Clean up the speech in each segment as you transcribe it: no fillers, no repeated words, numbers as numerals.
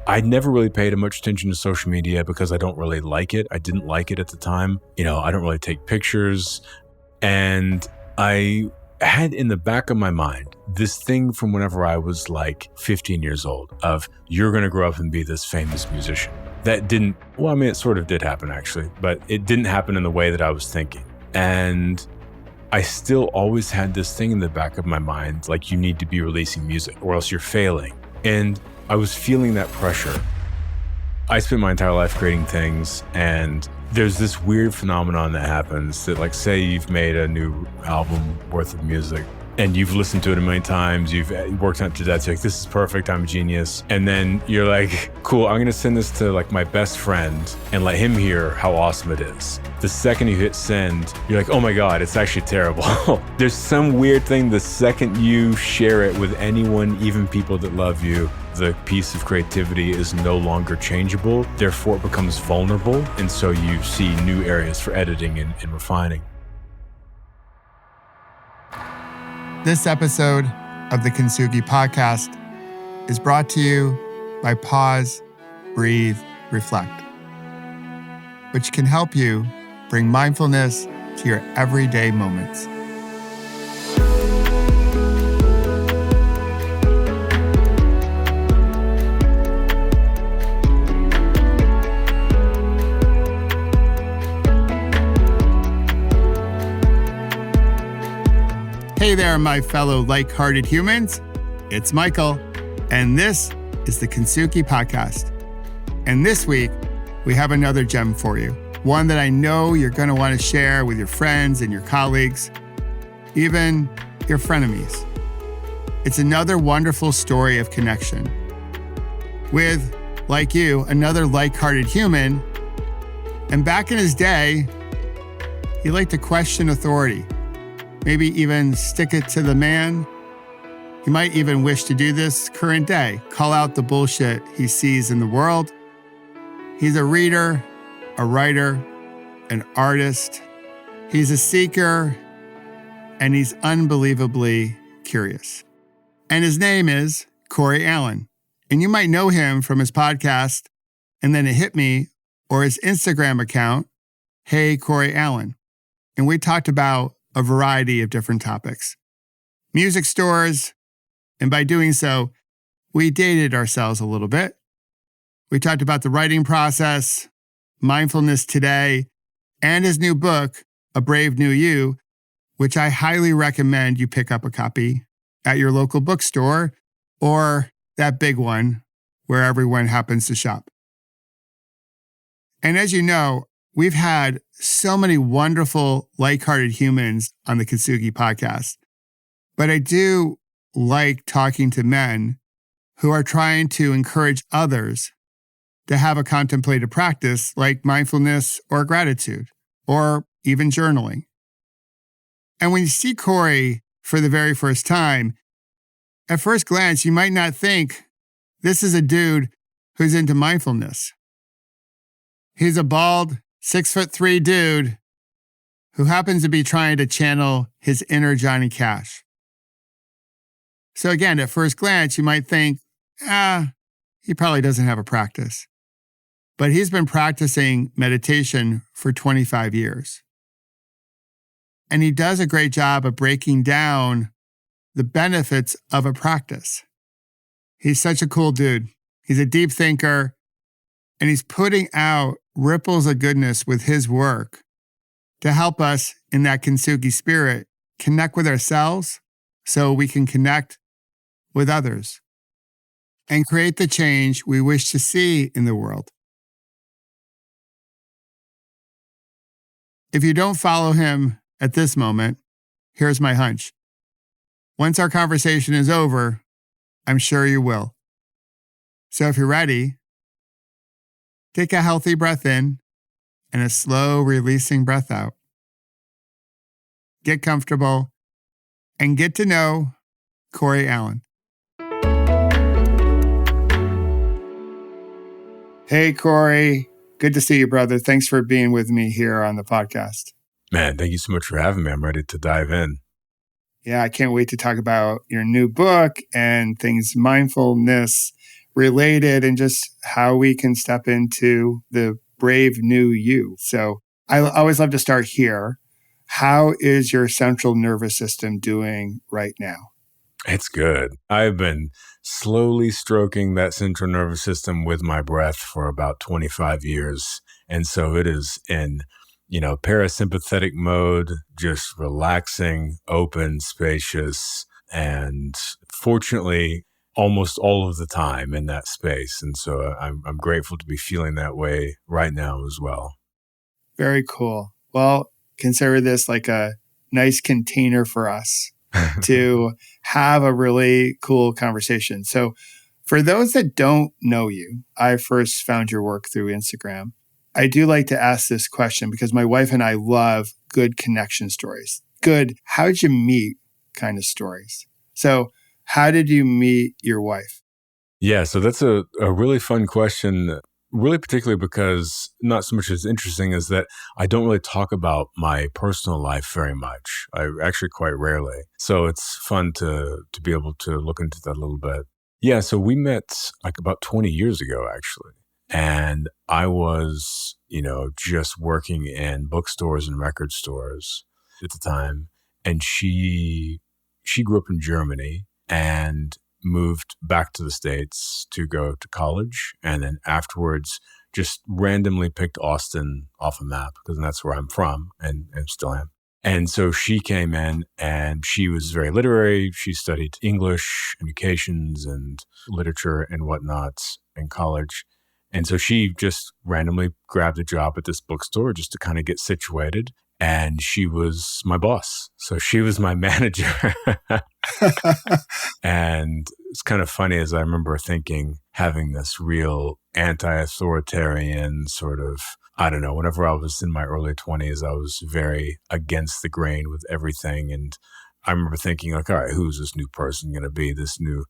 I never really paid much attention to social media because I don't really like it. I didn't like it at the time. I don't really take pictures. And I had in the back of my mind this thing from whenever I was like 15 years old of you're going to grow up and be this famous musician. That didn't, it sort of did happen actually, but it didn't happen in the way that I was thinking. And I still always had this thing in the back of my mind, like you need to be releasing music or else you're failing. And I was feeling that pressure. I spent my entire life creating things, and there's this weird phenomenon that happens that, like, say you've made a new album worth of music and you've listened to it a million times, you've worked on it to death, you're like, this is perfect, I'm a genius. And then you're like, cool, I'm gonna send this to like my best friend and let him hear how awesome it is. The second you hit send, you're like, oh my God, it's actually terrible. There's some weird thing the second you share it with anyone, even people that love you, the piece of creativity is no longer changeable, therefore it becomes vulnerable. And so you see new areas for editing and refining. This episode of the Kintsugi Podcast is brought to you by Pause, Breathe, Reflect, which can help you bring mindfulness to your everyday moments. Hey there, my fellow like-hearted humans. It's Michael, and this is the Kintsugi Podcast. And this week, we have another gem for you, one that I know you're going to want to share with your friends and your colleagues, even your frenemies. It's another wonderful story of connection with, like you, another like-hearted human. And back in his day, he liked to question authority. Maybe even stick it to the man. He might even wish to do this current day, call out the bullshit he sees in the world. He's a reader, a writer, an artist. He's a seeker, and he's unbelievably curious. And his name is Cory Allen. And you might know him from his podcast, And Then It Hit Me, or his Instagram account, Hey Cory Allen. And we talked about a variety of different topics. Music stores, and by doing so, we dated ourselves a little bit. We talked about the writing process, mindfulness today, and his new book, A Brave New You, which I highly recommend you pick up a copy at your local bookstore or that big one where everyone happens to shop. And as you know, we've had so many wonderful, like-hearted humans on the Kintsugi Podcast. But I do like talking to men who are trying to encourage others to have a contemplative practice like mindfulness or gratitude, or even journaling. And when you see Cory for the very first time, at first glance, you might not think this is a dude who's into mindfulness. He's a bald, 6'3" dude who happens to be trying to channel his inner Johnny Cash. So again, at first glance, you might think, he probably doesn't have a practice. But he's been practicing meditation for 25 years. And he does a great job of breaking down the benefits of a practice. He's such a cool dude. He's a deep thinker, and he's putting out ripples of goodness with his work to help us in that Kintsugi spirit connect with ourselves so we can connect with others and create the change we wish to see in the world. If you don't follow him at this moment, here's my hunch. Once our conversation is over, I'm sure you will. So if you're ready, take a healthy breath in and a slow releasing breath out. Get comfortable and get to know Cory Allen. Hey, Cory. Good to see you, brother. Thanks for being with me here on the podcast. Man, thank you so much for having me. I'm ready to dive in. Yeah, I can't wait to talk about your new book and things mindfulness related and just how we can step into the brave new you. So I always love to start here. How is your central nervous system doing right now? It's good. I've been slowly stroking that central nervous system with my breath for about 25 years. And so it is in, parasympathetic mode, just relaxing, open, spacious, and fortunately, almost all of the time in that space. And so I'm grateful to be feeling that way right now as well. Very cool. Well, consider this like a nice container for us to have a really cool conversation. So for those that don't know you, I first found your work through Instagram. I do like to ask this question because my wife and I love good connection stories. Good, how'd you meet kind of stories. So how did you meet your wife? Yeah, so that's a really fun question, really particularly because not so much as interesting as that I don't really talk about my personal life very much. I actually quite rarely. So it's fun to be able to look into that a little bit. Yeah, so we met like about 20 years ago, actually. And I was, just working in bookstores and record stores at the time. And she grew up in Germany and moved back to the States to go to college. And then afterwards, just randomly picked Austin off a map because that's where I'm from and still am. And so she came in and she was very literary. She studied English, communications, and literature and whatnot in college. And so she just randomly grabbed a job at this bookstore just to kind of get situated. And she was my boss. So she was my manager. And it's kind of funny as I remember thinking, having this real anti-authoritarian sort of, I don't know, whenever I was in my early 20s, I was very against the grain with everything. And I remember thinking like, all right, who's this new person going to be? This new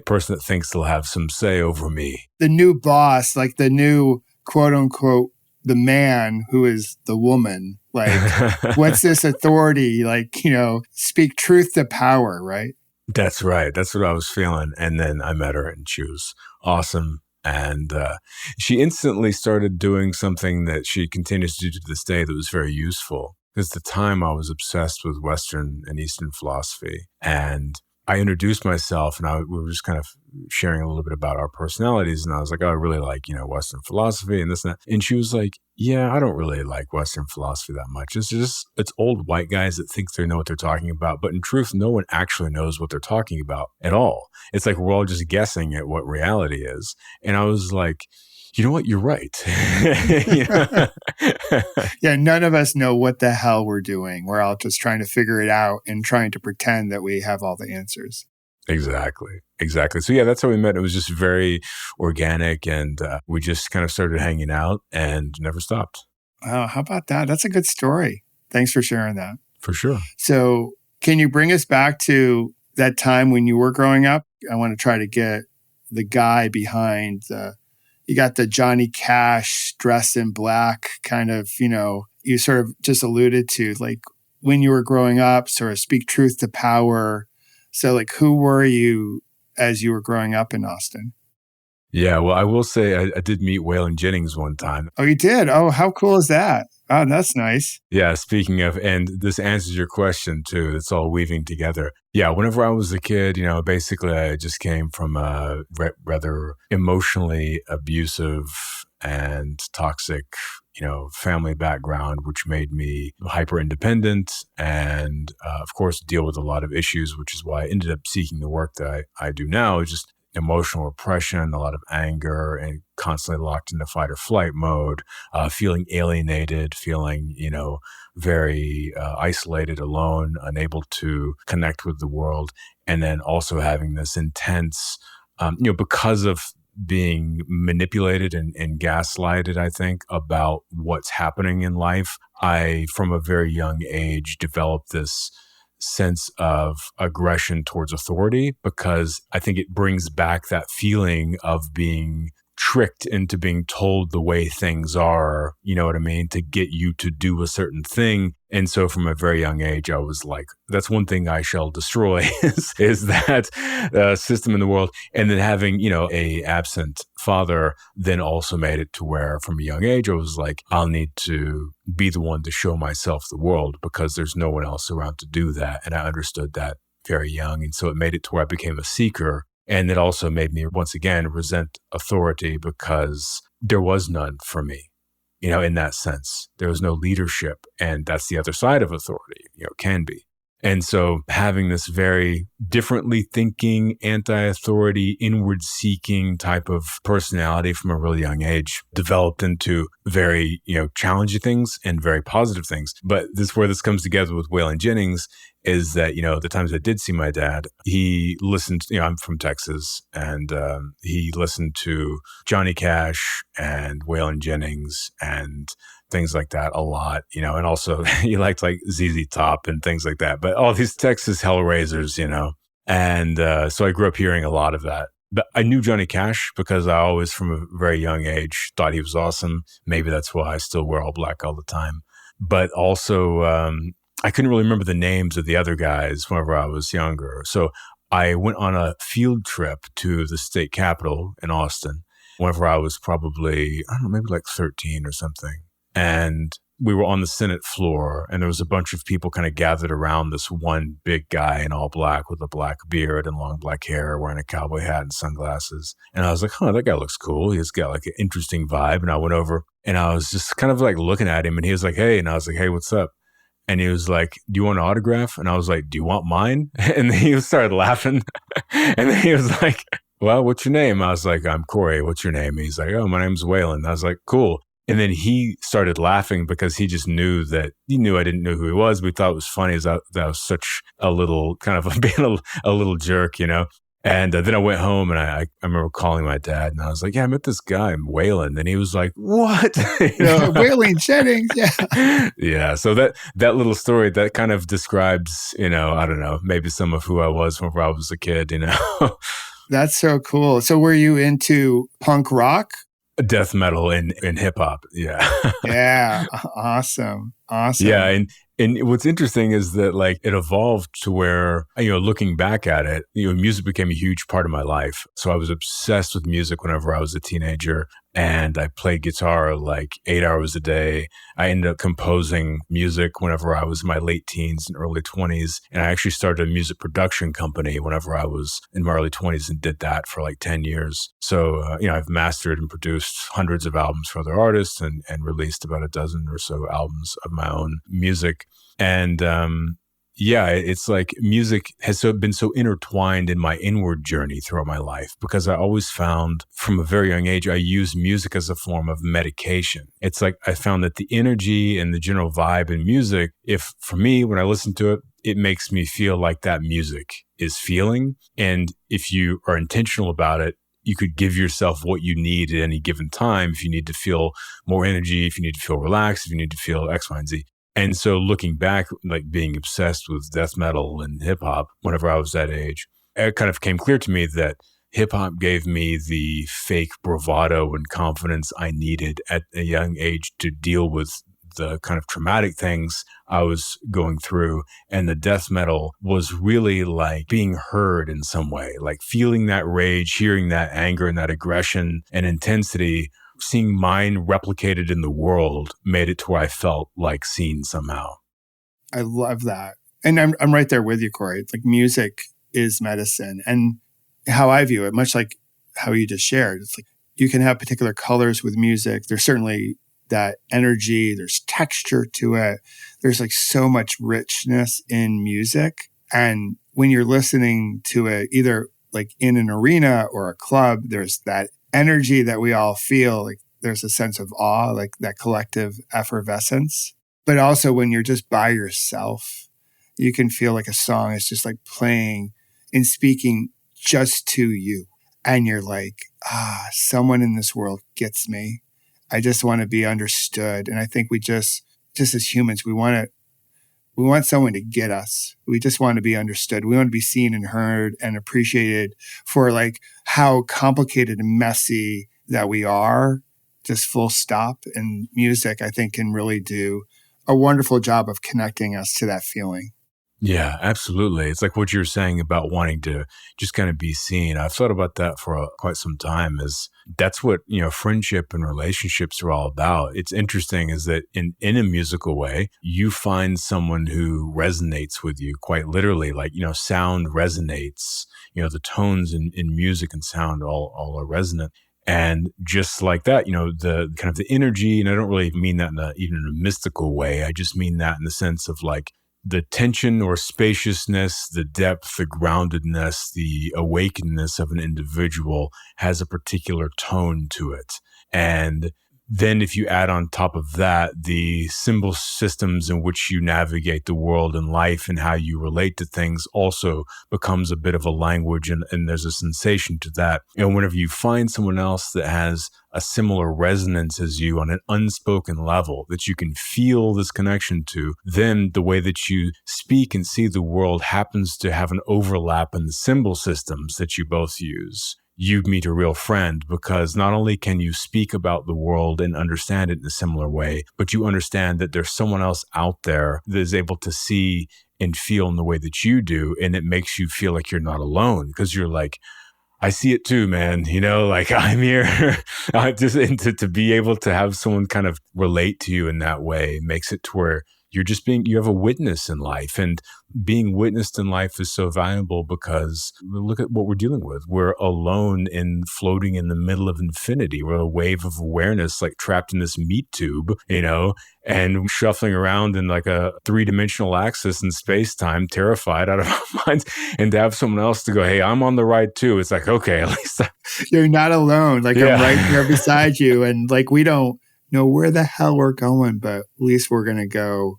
person that thinks they'll have some say over me. The new boss, like the new quote unquote, the man who is the woman. Like, what's this authority? Like, speak truth to power, right? That's right. That's what I was feeling. And then I met her and she was awesome. And she instantly started doing something that she continues to do to this day that was very useful. Because at the time I was obsessed with Western and Eastern philosophy. And I introduced myself and we were just kind of sharing a little bit about our personalities. And I was like, oh, I really like, Western philosophy and this and that. And she was like, yeah, I don't really like Western philosophy that much. It's old white guys that think they know what they're talking about. But in truth, no one actually knows what they're talking about at all. It's like we're all just guessing at what reality is. And I was like, you know what? You're right. Yeah, none of us know what the hell we're doing. We're all just trying to figure it out and trying to pretend that we have all the answers. Exactly. So yeah, that's how we met. It was just very organic and we just kind of started hanging out and never stopped. Oh, how about that? That's a good story. Thanks for sharing that. For sure. So can you bring us back to that time when you were growing up? I want to try to get the guy behind you got the Johnny Cash dressed in black kind of, you sort of just alluded to like when you were growing up, sort of speak truth to power. So like, who were you as you were growing up in Austin? Yeah, well, I will say I did meet Waylon Jennings one time. Oh, you did? Oh, how cool is that? Oh, that's nice. Yeah, speaking of, and this answers your question too. It's all weaving together. Yeah, whenever I was a kid, basically I just came from a rather emotionally abusive and toxic, family background, which made me hyper independent and, of course, deal with a lot of issues, which is why I ended up seeking the work that I do now, is just emotional repression, a lot of anger, and constantly locked into fight or flight mode, feeling alienated, feeling, very isolated, alone, unable to connect with the world. And then also having this intense, because of being manipulated and gaslighted, I think, about what's happening in life, I, from a very young age, developed this sense of aggression towards authority because I think it brings back that feeling of being tricked into being told the way things are, you know what I mean, to get you to do a certain thing. And so from a very young age, I was like, that's one thing I shall destroy is that system in the world. And then having, a absent father then also made it to where from a young age, I was like, I'll need to be the one to show myself the world because there's no one else around to do that. And I understood that very young. And so it made it to where I became a seeker. And it also made me, once again, resent authority because there was none for me. In that sense, there was no leadership. And that's the other side of authority, can be. And so having this very differently thinking, anti-authority, inward seeking type of personality from a really young age developed into very, challenging things and very positive things. But where this comes together with Waylon Jennings is that, the times I did see my dad, he listened, I'm from Texas, and he listened to Johnny Cash and Waylon Jennings and things like that a lot, and also he liked like ZZ Top and things like that, but all these Texas Hellraisers, and so I grew up hearing a lot of that. But I knew Johnny Cash because I always, from a very young age, thought he was awesome. Maybe that's why I still wear all black all the time. But also, I couldn't really remember the names of the other guys whenever I was younger. So I went on a field trip to the state capitol in Austin whenever I was probably, I don't know, maybe like 13 or something. And we were on the Senate floor, and there was a bunch of people kind of gathered around this one big guy in all black with a black beard and long black hair, wearing a cowboy hat and sunglasses. And I was like, that guy looks cool. He's got like an interesting vibe. And I went over and I was just kind of like looking at him, and he was like, hey. And I was like, hey, what's up? And he was like, do you want an autograph? And I was like, do you want mine? And then he started laughing. And then he was like, well, what's your name? I was like, I'm Cory. What's your name? He's like, oh, my name's Waylon. I was like, cool. And then he started laughing because he just knew I didn't know who he was. We thought it was funny that I was such a little kind of being a little jerk, And then I went home and I remember calling my dad and I was like, yeah, I met this guy, Waylon. And he was like, what? Waylon Jennings. Yeah. Yeah. So that little story that kind of describes, I don't know, maybe some of who I was when I was a kid, That's so cool. So were you into punk rock? Death metal and hip hop. Yeah. Yeah. Awesome. Yeah. And what's interesting is that like it evolved to where, looking back at it, music became a huge part of my life. So I was obsessed with music whenever I was a teenager, and I played guitar like 8 hours a day. I ended up composing music whenever I was in my late teens and early 20s. And I actually started a music production company whenever I was in my early 20s and did that for like 10 years. So, I've mastered and produced hundreds of albums for other artists and released about a dozen or so albums of my own music. And it's like music has been so intertwined in my inward journey throughout my life because I always found from a very young age, I used music as a form of medication. It's like I found that the energy and the general vibe in music, for me, when I listen to it, it makes me feel like that music is feeling. And if you are intentional about it, you could give yourself what you need at any given time. If you need to feel more energy, if you need to feel relaxed, if you need to feel X, Y, and Z. And so looking back, like being obsessed with death metal and hip hop, whenever I was that age, it kind of came clear to me that hip hop gave me the fake bravado and confidence I needed at a young age to deal with the kind of traumatic things I was going through. And the death metal was really like being heard in some way, like feeling that rage, hearing that anger and that aggression and intensity. Seeing mine replicated in the world made it to where I felt like seen somehow. I love that. And I'm right there with you, Cory. It's like music is medicine. And how I view it, much like how you just shared, it's like you can have particular colors with music. There's certainly that energy. There's texture to it. There's like so much richness in music. And when you're listening to it, either like in an arena or a club, there's that energy that we all feel. Like there's a sense of awe, like that collective effervescence. But also when you're just by yourself, you can feel like a song is just like playing and speaking just to you. And you're like, someone in this world gets me. I just want to be understood. And I think we just as humans, we want someone to get us. We just want to be understood. We want to be seen and heard and appreciated for like how complicated and messy that we are, just full stop. And music, I think, can really do a wonderful job of connecting us to that feeling. Yeah, absolutely. It's like what you're saying about wanting to just kind of be seen. I've thought about that for quite some time. Is that's what, friendship and relationships are all about. It's interesting is that in a musical way, you find someone who resonates with you quite literally, like, sound resonates, the tones in music and sound all are resonant. And just like that, the kind of the energy, and I don't really mean that even in a mystical way. I just mean that in the sense of like, the tension or spaciousness, the depth, the groundedness, the awakenedness of an individual has a particular tone to it. And then if you add on top of that, the symbol systems in which you navigate the world and life and how you relate to things also becomes a bit of a language, and there's a sensation to that. And whenever you find someone else that has a similar resonance as you on an unspoken level that you can feel this connection to, then the way that you speak and see the world happens to have an overlap in the symbol systems that you both use. You meet a real friend because not only can you speak about the world and understand it in a similar way, but you understand that there's someone else out there that is able to see and feel in the way that you do. And it makes you feel like you're not alone because you're like, I see it too, man. Like I'm here. To be able to have someone kind of relate to you in that way makes it to where you have a witness in life, and being witnessed in life is so valuable because look at what we're dealing with. We're alone and floating in the middle of infinity. We're a wave of awareness, like trapped in this meat tube, and shuffling around in like a 3-dimensional axis in space-time, terrified out of our minds. And to have someone else to go, hey, I'm on the ride too. It's like, okay, at least you're not alone. Like I'm right here beside you. And like, we don't know where the hell we're going, but at least we're going to go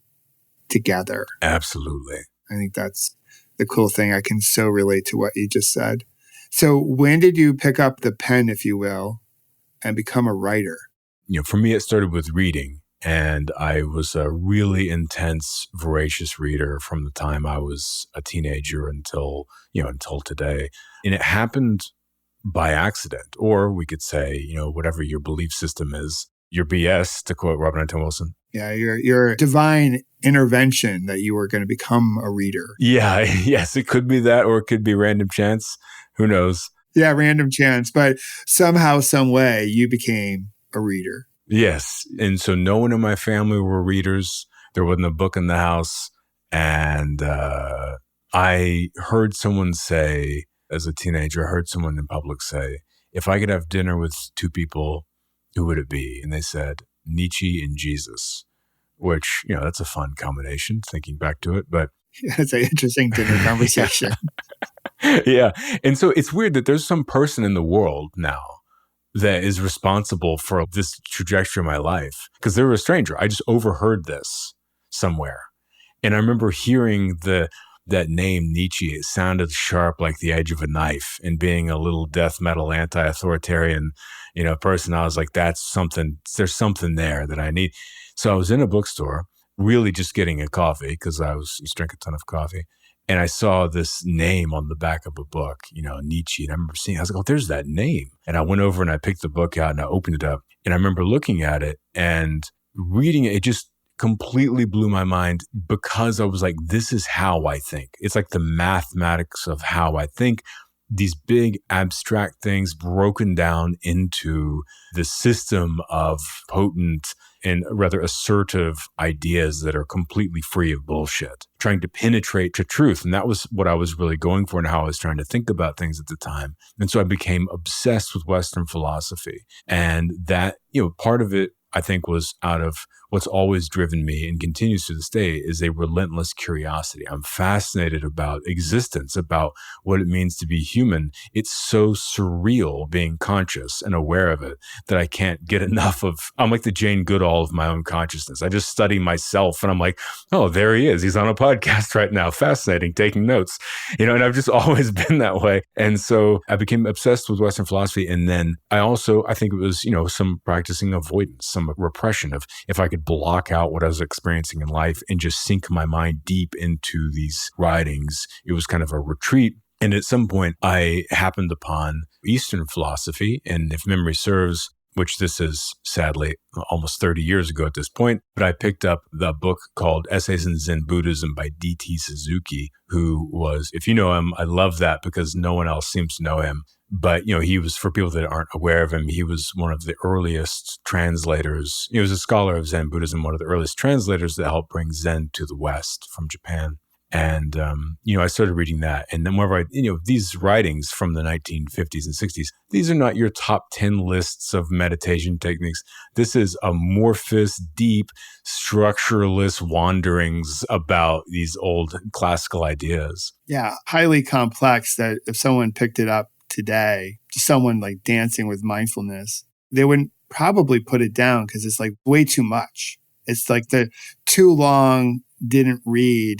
together. Absolutely. I think that's the cool thing. I can so relate to what you just said. So when did you pick up the pen, if you will, and become a writer? For me, it started with reading. And I was a really intense, voracious reader from the time I was a teenager until today. And it happened by accident, or we could say, whatever your belief system is, your BS, to quote Robert Anton Wilson. Yeah, your divine intervention that you were going to become a reader. Yeah, yes, it could be that, or it could be random chance. Who knows? Yeah, random chance. But somehow, some way, you became a reader. Yes. And so no one in my family were readers. There wasn't a book in the house. And I heard someone say, as a teenager, I heard someone in public say, if I could have dinner with two people, who would it be? And they said, Nietzsche and Jesus, which, that's a fun combination, thinking back to it. But it's an interesting dinner conversation. Yeah. And so it's weird that there's some person in the world now that is responsible for this trajectory of my life, because they were a stranger. I just overheard this somewhere. And I remember hearing that name Nietzsche. It sounded sharp like the edge of a knife, and being a little death metal anti-authoritarian, person, I was like, there's something there that I need. So I was in a bookstore, really just getting a coffee because I used to drink a ton of coffee. And I saw this name on the back of a book, Nietzsche. And I remember seeing, I was like, oh, there's that name. And I went over and I picked the book out and I opened it up. And I remember looking at it and reading it. It just completely blew my mind because I was like, this is how I think. It's like the mathematics of how I think. These big abstract things broken down into the system of potent and rather assertive ideas that are completely free of bullshit, trying to penetrate to truth. And that was what I was really going for and how I was trying to think about things at the time. And so I became obsessed with Western philosophy. And that, part of it, I think, was out of what's always driven me and continues to this day is a relentless curiosity. I'm fascinated about existence, about what it means to be human. It's so surreal being conscious and aware of it that I can't get enough of. I'm like the Jane Goodall of my own consciousness. I just study myself and I'm like, oh, there he is. He's on a podcast right now. Fascinating, taking notes, and I've just always been that way. And so I became obsessed with Western philosophy. And then I think it was, some practicing avoidance, some repression of if I could block out what I was experiencing in life and just sink my mind deep into these writings. It was kind of a retreat. And at some point I happened upon Eastern philosophy. And if memory serves, which this is sadly almost 30 years ago at this point, but I picked up the book called Essays in Zen Buddhism by D.T. Suzuki, who was, if you know him, I love that because no one else seems to know him. But, he was, for people that aren't aware of him, he was one of the earliest translators. He was a scholar of Zen Buddhism, one of the earliest translators that helped bring Zen to the West from Japan. And, I started reading that. And then whenever these writings from the 1950s and 60s, these are not your top 10 lists of meditation techniques. This is amorphous, deep, structureless wanderings about these old classical ideas. Yeah, highly complex that if someone picked it up today, just someone like dancing with mindfulness, they wouldn't probably put it down because it's like way too much. It's like the too long, didn't read.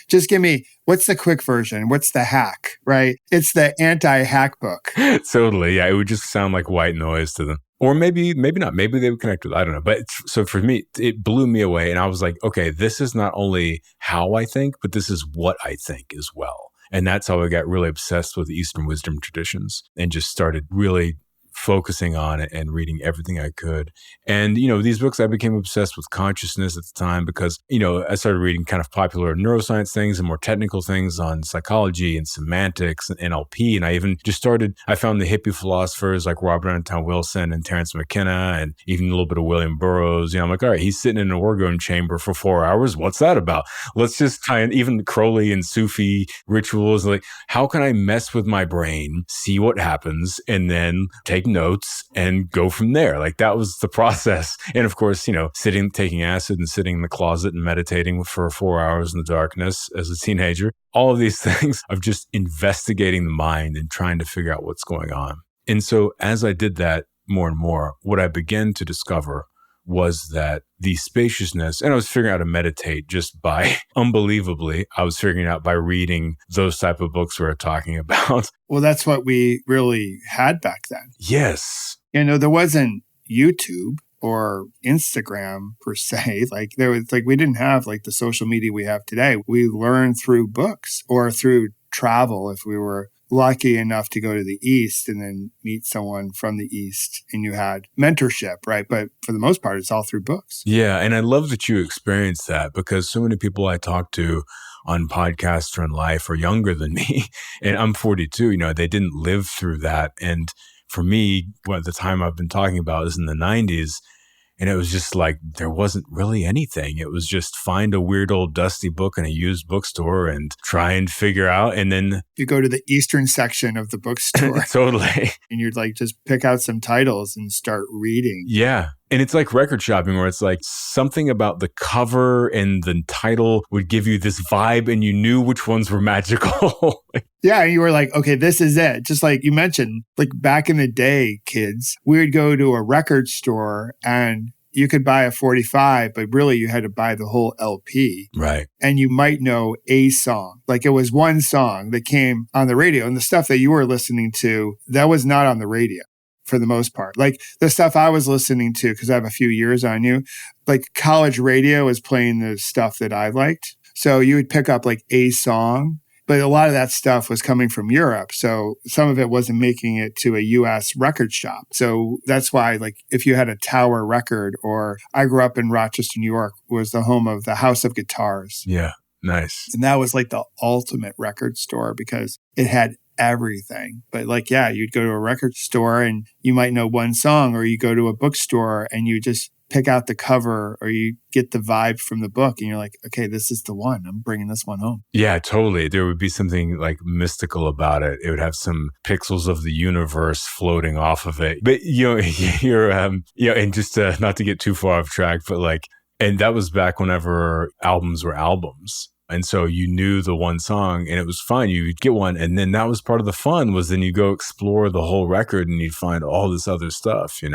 Just give me, what's the quick version? What's the hack, right? It's the anti-hack book. Totally. Yeah. It would just sound like white noise to them. Or maybe not. Maybe they would connect with it. I don't know. But so for me, it blew me away. And I was like, okay, this is not only how I think, but this is what I think as well. And that's how I got really obsessed with Eastern wisdom traditions and just started really focusing on it and reading everything I could. And, these books, I became obsessed with consciousness at the time because, I started reading kind of popular neuroscience things and more technical things on psychology and semantics and NLP. And I even just I found the hippie philosophers like Robert Anton Wilson and Terence McKenna and even a little bit of William Burroughs. I'm like, all right, he's sitting in an orgone chamber for 4 hours. What's that about? Let's just tie in even Crowley and Sufi rituals. Like, how can I mess with my brain, see what happens, and then take notes and go from there? Like, that was the process. And of course, taking acid and sitting in the closet and meditating for 4 hours in the darkness as a teenager, all of these things of just investigating the mind and trying to figure out what's going on. And so as I did that more and more, what I began to discover was that the spaciousness, and I was figuring out how to meditate just by, unbelievably, I was figuring out by reading those type of books we were talking about. Well, that's what we really had back then. Yes. There wasn't YouTube or Instagram per se. We didn't have like the social media we have today. We learned through books or through travel if we were lucky enough to go to the East and then meet someone from the East and you had mentorship, right? But for the most part, it's all through books. Yeah. And I love that you experienced that because so many people I talk to on podcasts or in life are younger than me. And I'm 42, they didn't live through that. And for me, the time I've been talking about is in the 90s. And it was just like, there wasn't really anything. It was just find a weird old dusty book in a used bookstore and try and figure out. And then you go to the Eastern section of the bookstore. Totally. And you'd just pick out some titles and start reading. Yeah. And it's like record shopping where it's like something about the cover and the title would give you this vibe and you knew which ones were magical. Yeah, you were like, okay, this is it. Just like you mentioned, like back in the day, kids, we would go to a record store and you could buy a 45, but really you had to buy the whole LP. Right. And you might know a song. Like it was one song that came on the radio and the stuff that you were listening to, that was not on the radio for the most part. Like the stuff I was listening to, because I have a few years on you, like college radio was playing the stuff that I liked. So you would pick up like a song. But a lot of that stuff was coming from Europe. So some of it wasn't making it to a US record shop. So that's why, like, if you had a Tower record, or I grew up in Rochester, New York, was the home of the House of Guitars. Yeah, nice. And that was like the ultimate record store because it had everything. But you'd go to a record store and you might know one song, or you go to a bookstore and you just pick out the cover or you get the vibe from the book and you're like, okay, this is the one. I'm bringing this one home. Yeah, totally. There would be something like mystical about it. It would have some pixels of the universe floating off of it. But, and just not to get too far off track, but and that was back whenever albums were albums. And so you knew the one song and it was fine. You'd get one. And then that was part of the fun was then you go explore the whole record and you'd find all this other stuff, And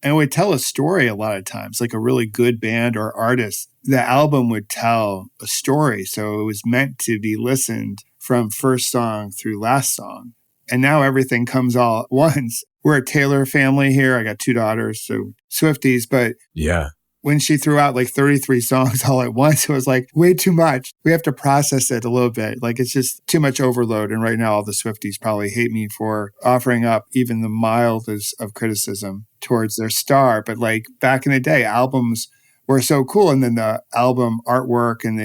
it would tell a story a lot of times, like a really good band or artist. The album would tell a story. So it was meant to be listened from first song through last song. And now everything comes all at once. We're a Taylor family here. I got 2 daughters, so Swifties. But yeah, when she threw out like 33 songs all at once, it was like way too much. We have to process it a little bit. Like it's just too much overload. And right now all the Swifties probably hate me for offering up even the mildest of criticism. towards their star. But like back in the day, albums were so cool. And then the album artwork and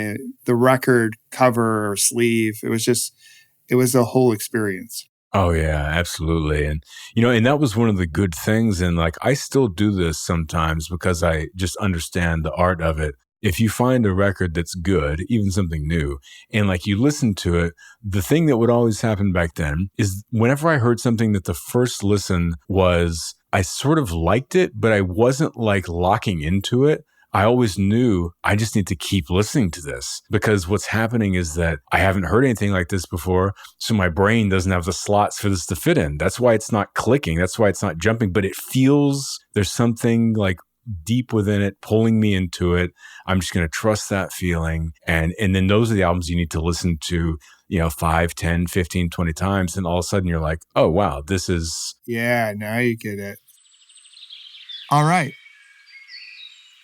the record cover or sleeve, it was the whole experience. Oh yeah, absolutely. And, and that was one of the good things. And like, I still do this sometimes because I just understand the art of it. If you find a record that's good, even something new, and like you listen to it, the thing that would always happen back then is whenever I heard something that the first listen was, I sort of liked it, but I wasn't like locking into it. I always knew I just need to keep listening to this because what's happening is that I haven't heard anything like this before. So my brain doesn't have the slots for this to fit in. That's why it's not clicking. That's why it's not jumping, but it feels there's something like deep within it, pulling me into it. I'm just going to trust that feeling. And then those are the albums you need to listen to, 5, 10, 15, 20 times. And all of a sudden you're like, oh, wow, this is. Yeah, now you get it. All right.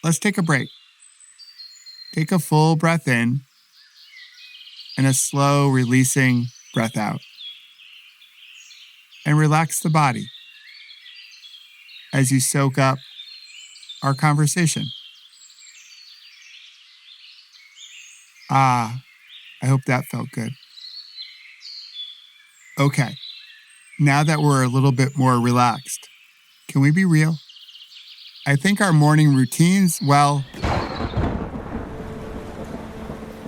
Let's take a break. Take a full breath in and a slow releasing breath out. And relax the body as you soak up our conversation. I hope that felt good. Okay, now that we're a little bit more relaxed, can we be real? I think our morning routines, well,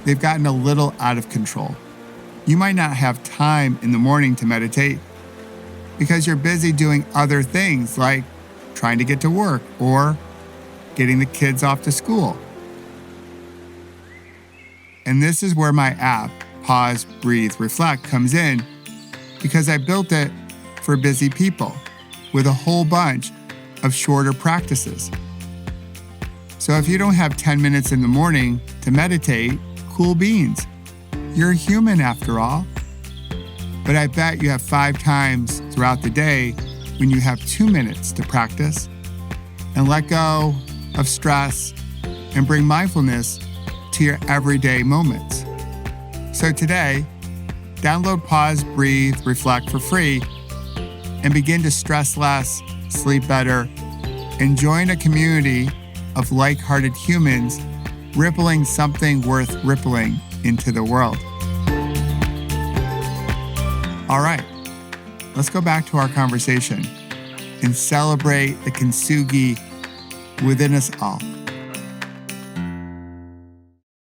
they've gotten a little out of control. You might not have time in the morning to meditate because you're busy doing other things like trying to get to work or getting the kids off to school. And this is where my app, Pause, Breathe, Reflect, comes in because I built it for busy people with a whole bunch of shorter practices. So if you don't have 10 minutes in the morning to meditate, cool beans. You're human after all. But I bet you have 5 times throughout the day when you have 2 minutes to practice and let go of stress and bring mindfulness to your everyday moments. So today, download Pause, Breathe, Reflect for free and begin to stress less, sleep better, and join a community of like-hearted humans rippling something worth rippling into the world. All right, let's go back to our conversation and celebrate the Kintsugi within us all.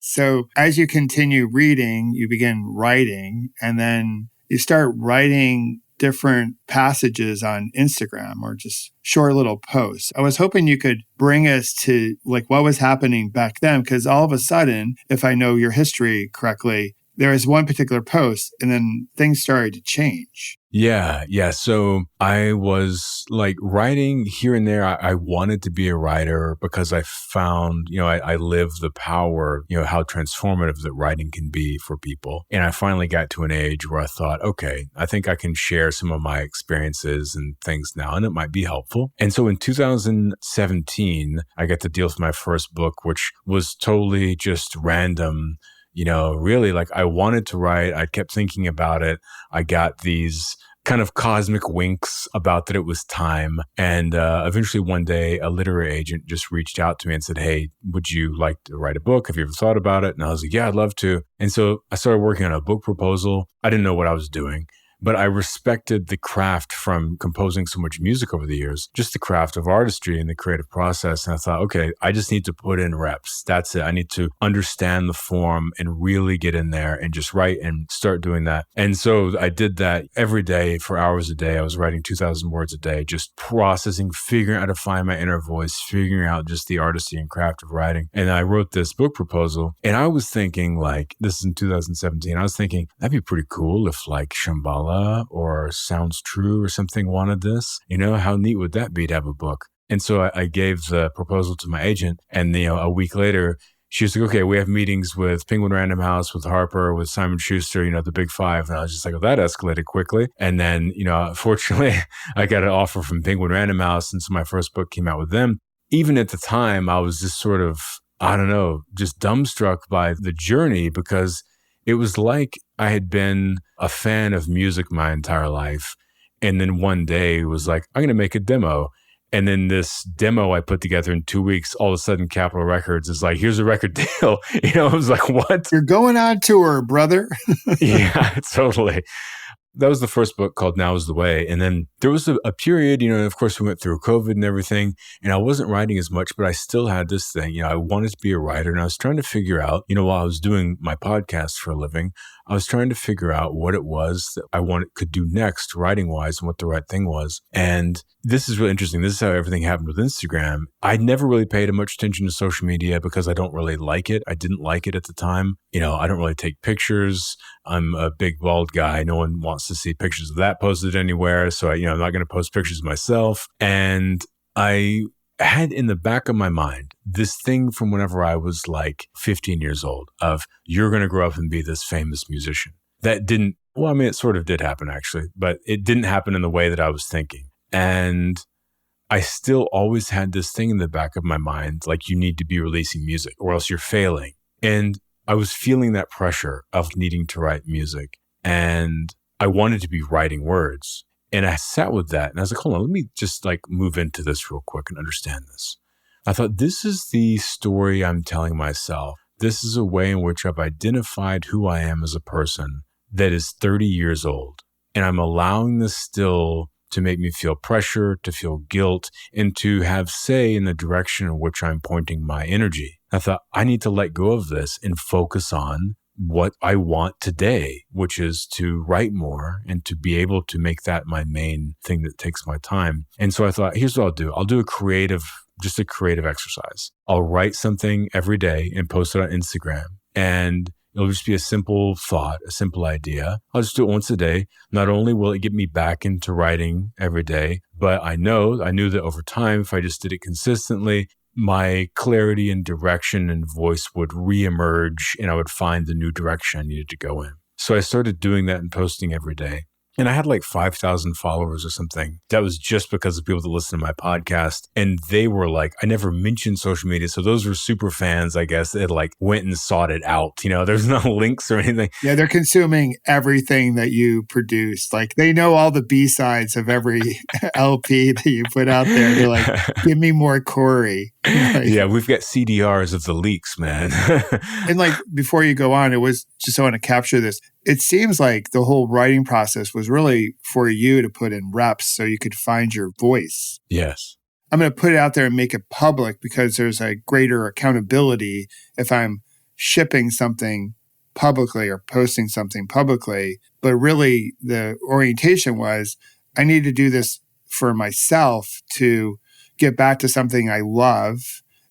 So as you continue reading, you begin writing, and then you start writing different passages on Instagram or just short little posts. I was hoping you could bring us to like what was happening back then, because all of a sudden, if I know your history correctly, there was one particular post and then things started to change. Yeah. So I was like writing here and there. I wanted to be a writer because I found, I live the power, how transformative that writing can be for people. And I finally got to an age where I thought, okay, I think I can share some of my experiences and things now, and it might be helpful. And so in 2017, I got to deal with my first book, which was totally just random. Really like I wanted to write. I kept thinking about it. I got these kind of cosmic winks about that it was time. And eventually one day, a literary agent just reached out to me and said, hey, would you like to write a book? Have you ever thought about it? And I was like, yeah, I'd love to. And so I started working on a book proposal. I didn't know what I was doing, but I respected the craft from composing so much music over the years, just the craft of artistry and the creative process. And I thought, okay, I just need to put in reps. That's it. I need to understand the form and really get in there and just write and start doing that. And so I did that every day for hours a day. I was writing 2,000 words a day, just processing, figuring out how to find my inner voice, figuring out just the artistry and craft of writing. And I wrote this book proposal, and I was thinking like, this is in 2017, I was thinking that'd be pretty cool if like Shambhala or Sounds True or something wanted this. How neat would that be to have a book? And so I gave the proposal to my agent, and a week later, she was like, okay, we have meetings with Penguin Random House, with Harper, with Simon Schuster, the big 5. And I was just like, oh, that escalated quickly. And then, fortunately, I got an offer from Penguin Random House. And so my first book came out with them. Even at the time, I was just sort of, I don't know, just dumbstruck by the journey, because it was like I had been a fan of music my entire life. And then one day it was like, I'm going to make a demo. And then this demo I put together in 2 weeks, all of a sudden Capitol Records is like, here's a record deal. I was like, what? You're going on tour, brother. Yeah, totally. That was the first book called Now is the Way. And then there was a period, of course we went through COVID and everything, and I wasn't writing as much, but I still had this thing, I wanted to be a writer, and I was trying to figure out, while I was doing my podcast for a living, I was trying to figure out what it was that I could do next writing wise and what the right thing was. And this is really interesting. This is how everything happened with Instagram. I never really paid much attention to social media because I don't really like it. I didn't like it at the time. I don't really take pictures. I'm a big bald guy. No one wants to see pictures of that posted anywhere. So I'm not going to post pictures of myself. And I had in the back of my mind this thing from whenever I was like 15 years old of you're going to grow up and be this famous musician. That didn't, it sort of did happen actually, but it didn't happen in the way that I was thinking. And I still always had this thing in the back of my mind, like you need to be releasing music or else you're failing. And I was feeling that pressure of needing to write music, and I wanted to be writing words. And I sat with that and I was like, hold on, let me just move into this real quick and understand this. I thought, this is the story I'm telling myself. This is a way in which I've identified who I am as a person that is 30 years old. And I'm allowing this still to make me feel pressure, to feel guilt, and to have say in the direction in which I'm pointing my energy. I thought, I need to let go of this and focus on what I want today, which is to write more and to be able to make that my main thing that takes my time. And so I thought, here's what I'll do. I'll do a creative exercise. I'll write something every day and post it on Instagram. And it'll just be a simple thought, a simple idea. I'll just do it once a day. Not only will it get me back into writing every day, but I knew that over time, if I just did it consistently, my clarity and direction and voice would reemerge and I would find the new direction I needed to go in. So I started doing that and posting every day. And I had 5,000 followers or something. That was just because of people that listen to my podcast. And they were I never mentioned social media. So those were super fans, I guess, that went and sought it out. There's no links or anything. Yeah, they're consuming everything that you produce. They know all the B-sides of every LP that you put out there. They're like, give me more Cory. Yeah, we've got CDRs of the leaks, man. And before you go on, it was just, I want to capture this. It seems like the whole writing process was really for you to put in reps so you could find your voice. Yes. I'm going to put it out there and make it public because there's a greater accountability if I'm shipping something publicly or posting something publicly. But really the orientation was I need to do this for myself to get back to something I love,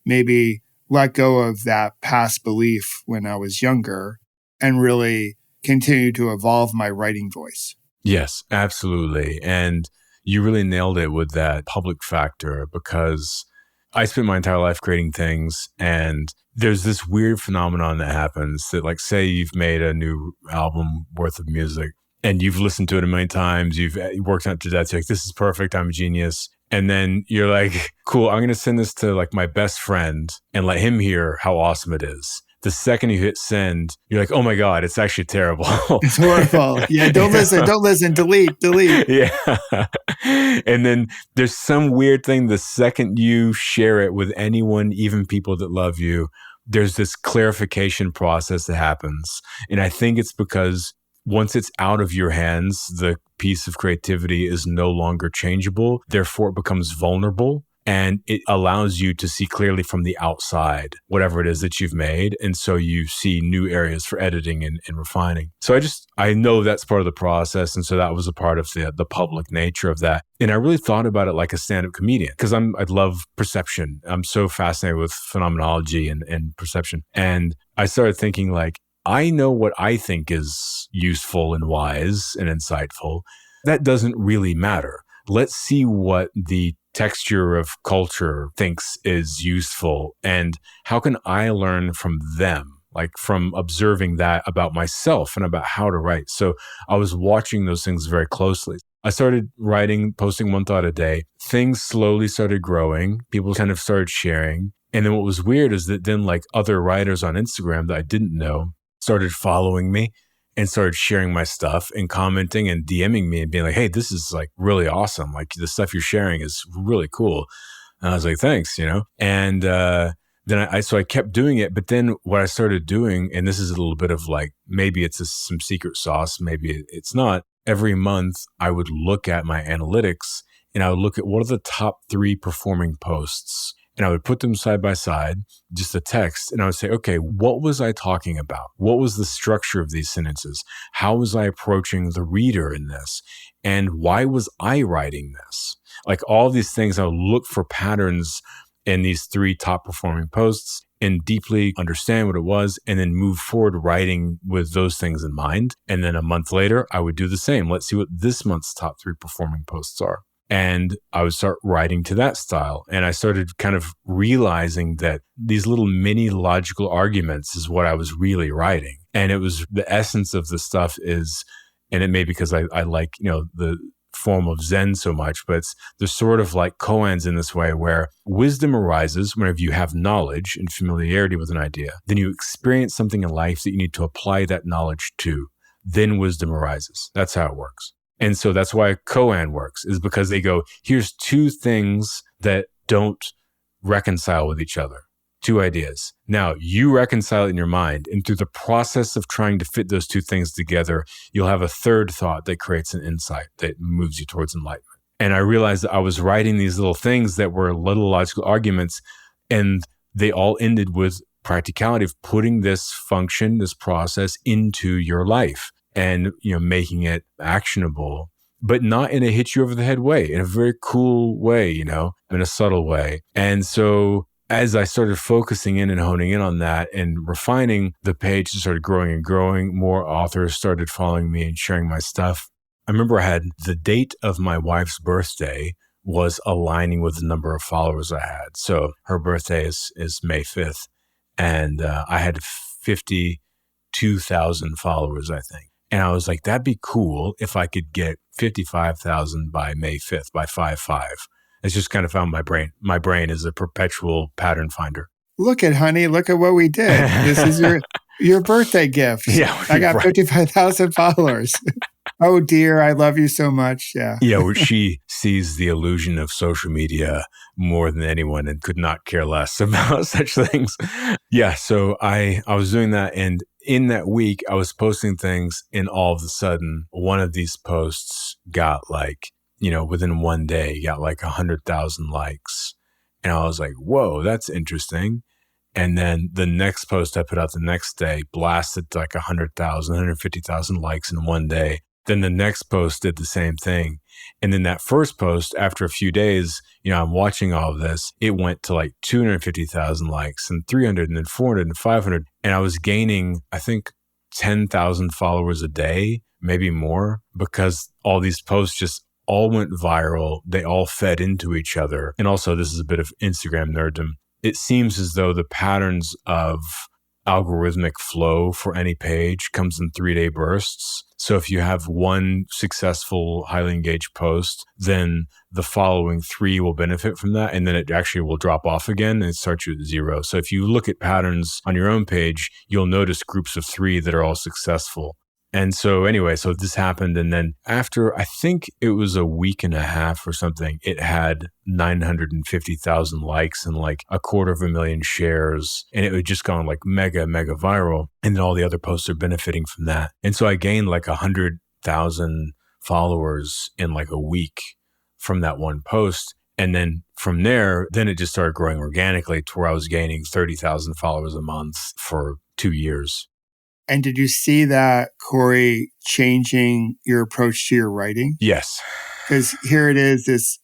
maybe let go of that past belief when I was younger and really continue to evolve my writing voice. Yes, absolutely. And you really nailed it with that public factor because I spent my entire life creating things, and there's this weird phenomenon that happens that say you've made a new album worth of music and you've listened to it a million times, you've worked on it to death, you're this is perfect, I'm a genius. And then you're cool, I'm going to send this to my best friend and let him hear how awesome it is. The second you hit send, you're oh my God, it's actually terrible. It's horrible. Yeah, don't listen, delete. Yeah. And then there's some weird thing, the second you share it with anyone, even people that love you, there's this clarification process that happens. And I think it's because once it's out of your hands, the piece of creativity is no longer changeable. Therefore, it becomes vulnerable. And it allows you to see clearly from the outside, whatever it is that you've made. And so you see new areas for editing and refining. So I know that's part of the process. And so that was a part of the public nature of that. And I really thought about it like a stand-up comedian because I love perception. I'm so fascinated with phenomenology and perception. And I started thinking I know what I think is useful and wise and insightful. That doesn't really matter. Let's see what the texture of culture thinks is useful and how can I learn from them, from observing that about myself and about how to write. So I was watching those things very closely. I started writing, posting one thought a day. Things slowly started growing. People kind of started sharing. And then what was weird is that then other writers on Instagram that I didn't know started following me. and started sharing my stuff and commenting and DMing me and being like, hey, this is like really awesome. Like the stuff you're sharing is really cool. And I was like, thanks, And then I kept doing it. But then what I started doing, and this is a little bit of like, maybe it's some secret sauce, maybe it's not. Every month I would look at my analytics and I would look at what are the top 3 performing posts. And I would put them side by side, just the text. And I would say, okay, what was I talking about? What was the structure of these sentences? How was I approaching the reader in this? And why was I writing this? Like all these things, I would look for patterns in these 3 top performing posts and deeply understand what it was, and then move forward writing with those things in mind. And then a month later, I would do the same. Let's see what this month's top 3 performing posts are. And I would start writing to that style. And I started kind of realizing that these little mini logical arguments is what I was really writing. And it was the essence of the stuff is, and it may be because I like, the form of Zen so much, but there's sort of like koans in this way where wisdom arises whenever you have knowledge and familiarity with an idea. Then you experience something in life that you need to apply that knowledge to. Then wisdom arises. That's how it works. And so that's why koan works, is because they go, here's 2 things that don't reconcile with each other. 2 ideas. Now you reconcile it in your mind. And through the process of trying to fit those 2 things together, you'll have a 3rd thought that creates an insight that moves you towards enlightenment. And I realized that I was writing these little things that were little logical arguments, and they all ended with practicality of putting this function, this process into your life. And, making it actionable, but not in a hit you over the head way, in a very cool way, in a subtle way. And so as I started focusing in and honing in on that and refining, the page started growing and growing. More authors started following me and sharing my stuff. I remember I had the date of my wife's birthday was aligning with the number of followers I had. So her birthday is May 5th. And I had 52,000 followers, I think. And I was like, that'd be cool if I could get 55,000 by May 5th, by 5/5. It's just kind of found my brain. My brain is a perpetual pattern finder. Look at what we did. This is your birthday gift. Yeah, I got 55,000 followers. Oh dear, I love you so much. Yeah. Yeah, well, she sees the illusion of social media more than anyone and could not care less about such things. Yeah, so I was doing that, and in that week, I was posting things, and all of a sudden, one of these posts got like, within one day, got like 100,000 likes. And I was like, whoa, that's interesting. And then the next post I put out the next day blasted to like 100,000, 150,000 likes in one day. Then the next post did the same thing. And then that first post, after a few days, I'm watching all of this, it went to like 250,000 likes and 300 and then 400 and 500. And I was gaining, I think, 10,000 followers a day, maybe more, because all these posts just all went viral. They all fed into each other. And also, this is a bit of Instagram nerddom. It seems as though the patterns of algorithmic flow for any page comes in 3-day bursts. So if you have one successful, highly engaged post, then the following 3 will benefit from that. And then it actually will drop off again and start you at 0. So if you look at patterns on your own page, you'll notice groups of 3 that are all successful. And so anyway, so this happened. And then after, I think it was a week and a half or something, it had 950,000 likes and like 250,000 shares. And it had just gone like mega viral. And then all the other posts are benefiting from that. And so I gained like 100,000 followers in like a week from that one post. And then from there, then it just started growing organically to where I was gaining 30,000 followers a month for 2 years. And did you see that, Cory, changing your approach to your writing? Yes. Because here it is, this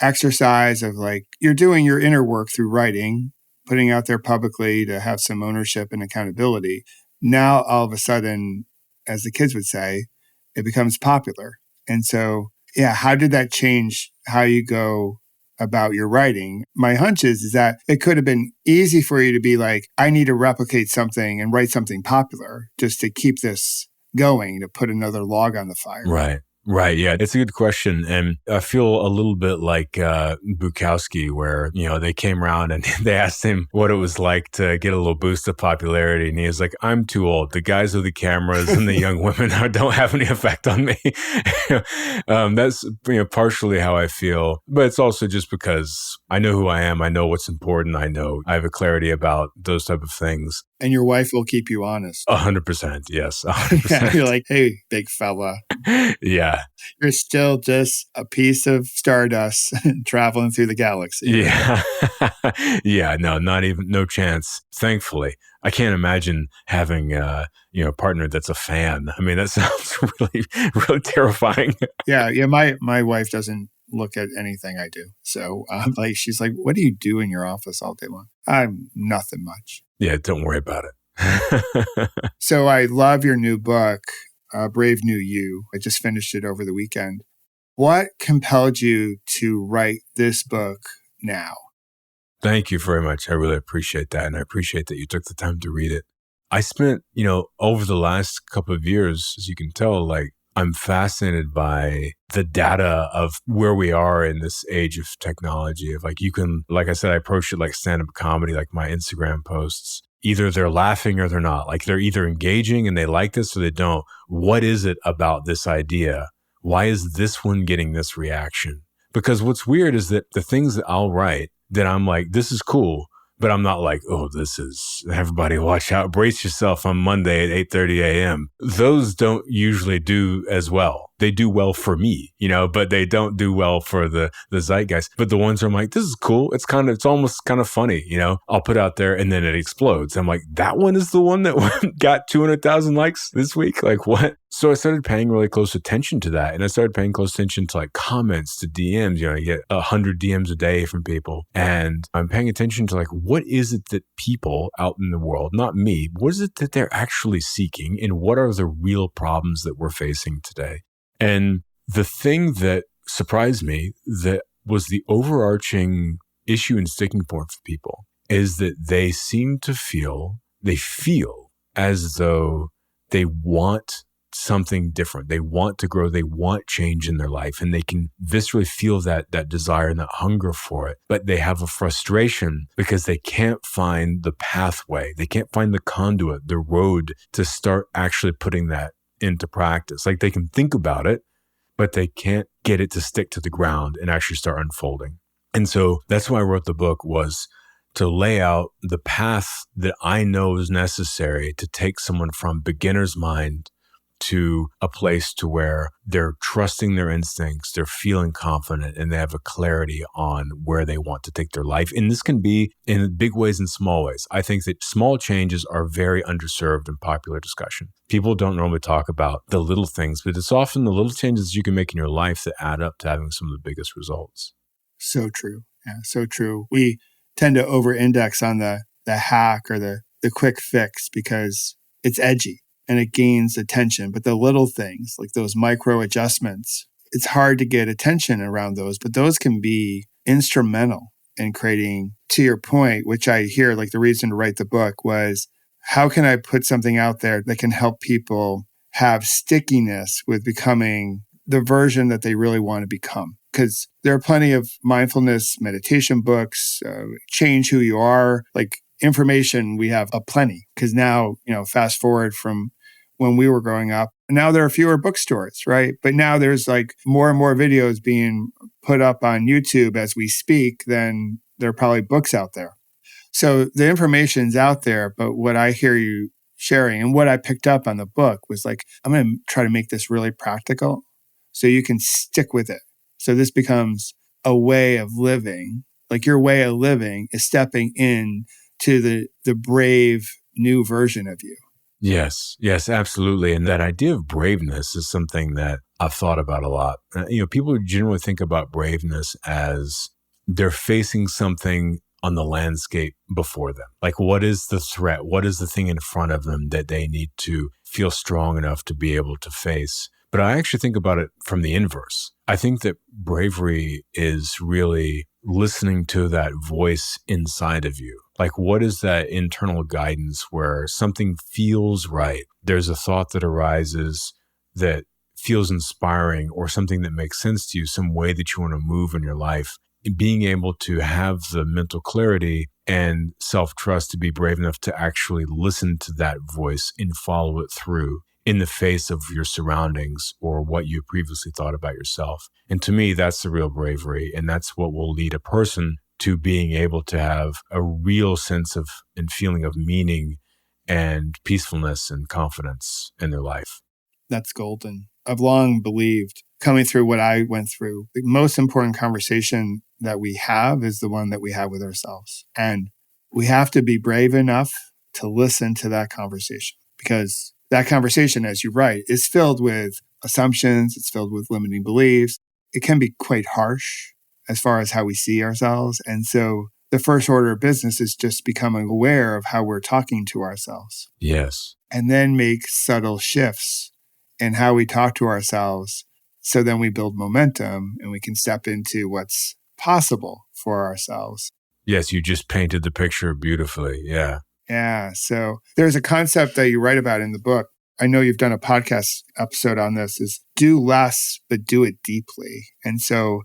exercise of like, you're doing your inner work through writing, putting out there publicly to have some ownership and accountability. Now, all of a sudden, as the kids would say, it becomes popular. And so, how did that change how you go about your writing? My hunch is that it could have been easy for you to be like, I need to replicate something and write something popular just to keep this going, to put another log on the fire. Right. Right. Yeah. It's a good question. And I feel a little bit like Bukowski, where, they came around and they asked him what it was like to get a little boost of popularity. And he was like, I'm too old. The guys with the cameras and the young women don't have any effect on me. That's, partially how I feel. But it's also just because I know who I am. I know what's important. I know I have a clarity about those type of things. And your wife will keep you honest. 100%. Yes. 100%. Yeah, you're like, hey, big fella. Yeah. You're still just a piece of stardust traveling through the galaxy. Yeah. Yeah. No, no chance. Thankfully, I can't imagine having a partner that's a fan. I mean, that sounds really, really terrifying. Yeah. My wife doesn't look at anything I do. So she's like, what do you do in your office all day long? I'm nothing much. Yeah, don't worry about it. So I love your new book, Brave New You. I just finished it over the weekend. What compelled you to write this book now? Thank you very much. I really appreciate that. And I appreciate that you took the time to read it. I spent, over the last couple of years, as you can tell, I'm fascinated by the data of where we are in this age of technology. Of like I said, I approach it like stand-up comedy, like my Instagram posts. Either they're laughing or they're not. Like they're either engaging and they like this or they don't. What is it about this idea? Why is this one getting this reaction? Because what's weird is that the things that I'll write that I'm like, this is cool. But I'm not like, oh, this is, everybody watch out, brace yourself on Monday at 8:30 a.m. Those don't usually do as well. They do well for me, but they don't do well for the zeitgeist. But the ones where I'm like, this is cool. It's almost kind of funny, I'll put out there and then it explodes. I'm like, that one is the one that got 200,000 likes this week. Like what? So I started paying really close attention to that. And I started paying close attention to comments, to DMs. I get 100 DMs a day from people. And I'm paying attention to what is it that people out in the world, not me, what is it that they're actually seeking? And what are the real problems that we're facing today? And the thing that surprised me, that was the overarching issue and sticking point for people, is that they feel as though they want something different. They want to grow. They want change in their life. And they can viscerally feel that desire and that hunger for it. But they have a frustration because they can't find the pathway. They can't find the conduit, the road to start actually putting that into practice. They can think about it, but they can't get it to stick to the ground and actually start unfolding. And so that's why I wrote the book, was to lay out the path that I know is necessary to take someone from beginner's mind to a place to where they're trusting their instincts, they're feeling confident, and they have a clarity on where they want to take their life. And this can be in big ways and small ways. I think that small changes are very underserved in popular discussion. People don't normally talk about the little things, but it's often the little changes you can make in your life that add up to having some of the biggest results. So true. Yeah, so true. We tend to over-index on the hack or the quick fix because it's edgy and it gains attention. But the little things, like those micro adjustments, it's hard to get attention around those, but those can be instrumental in creating, to your point, which I hear, the reason to write the book was, how can I put something out there that can help people have stickiness with becoming the version that they really want to become? Because there are plenty of mindfulness meditation books, change who you are, information we have aplenty. Because now, fast forward from when we were growing up, now there are fewer bookstores, right? But now there's more and more videos being put up on YouTube as we speak than there are probably books out there. So the information's out there, but what I hear you sharing and what I picked up on the book was I'm going to try to make this really practical so you can stick with it. So this becomes a way of living. Your way of living is stepping in to the brave new version of you. Yes, absolutely. And that idea of braveness is something that I've thought about a lot. People generally think about braveness as they're facing something on the landscape before them. What is the threat? What is the thing in front of them that they need to feel strong enough to be able to face? But I actually think about it from the inverse. I think that bravery is really listening to that voice inside of you. What is that internal guidance where something feels right? There's a thought that arises that feels inspiring or something that makes sense to you, some way that you want to move in your life, and being able to have the mental clarity and self-trust to be brave enough to actually listen to that voice and follow it through in the face of your surroundings or what you previously thought about yourself. And to me, that's the real bravery. And that's what will lead a person to being able to have a real sense of and feeling of meaning and peacefulness and confidence in their life. That's golden. I've long believed, coming through what I went through, the most important conversation that we have is the one that we have with ourselves. And we have to be brave enough to listen to that conversation, because that conversation, as you write, is filled with assumptions. It's filled with limiting beliefs. It can be quite harsh as far as how we see ourselves. And so the first order of business is just becoming aware of how we're talking to ourselves. Yes. And then make subtle shifts in how we talk to ourselves. So then we build momentum and we can step into what's possible for ourselves. Yes, you just painted the picture beautifully. Yeah. Yeah. So there's a concept that you write about in the book. I know you've done a podcast episode on this, is do less, but do it deeply. And so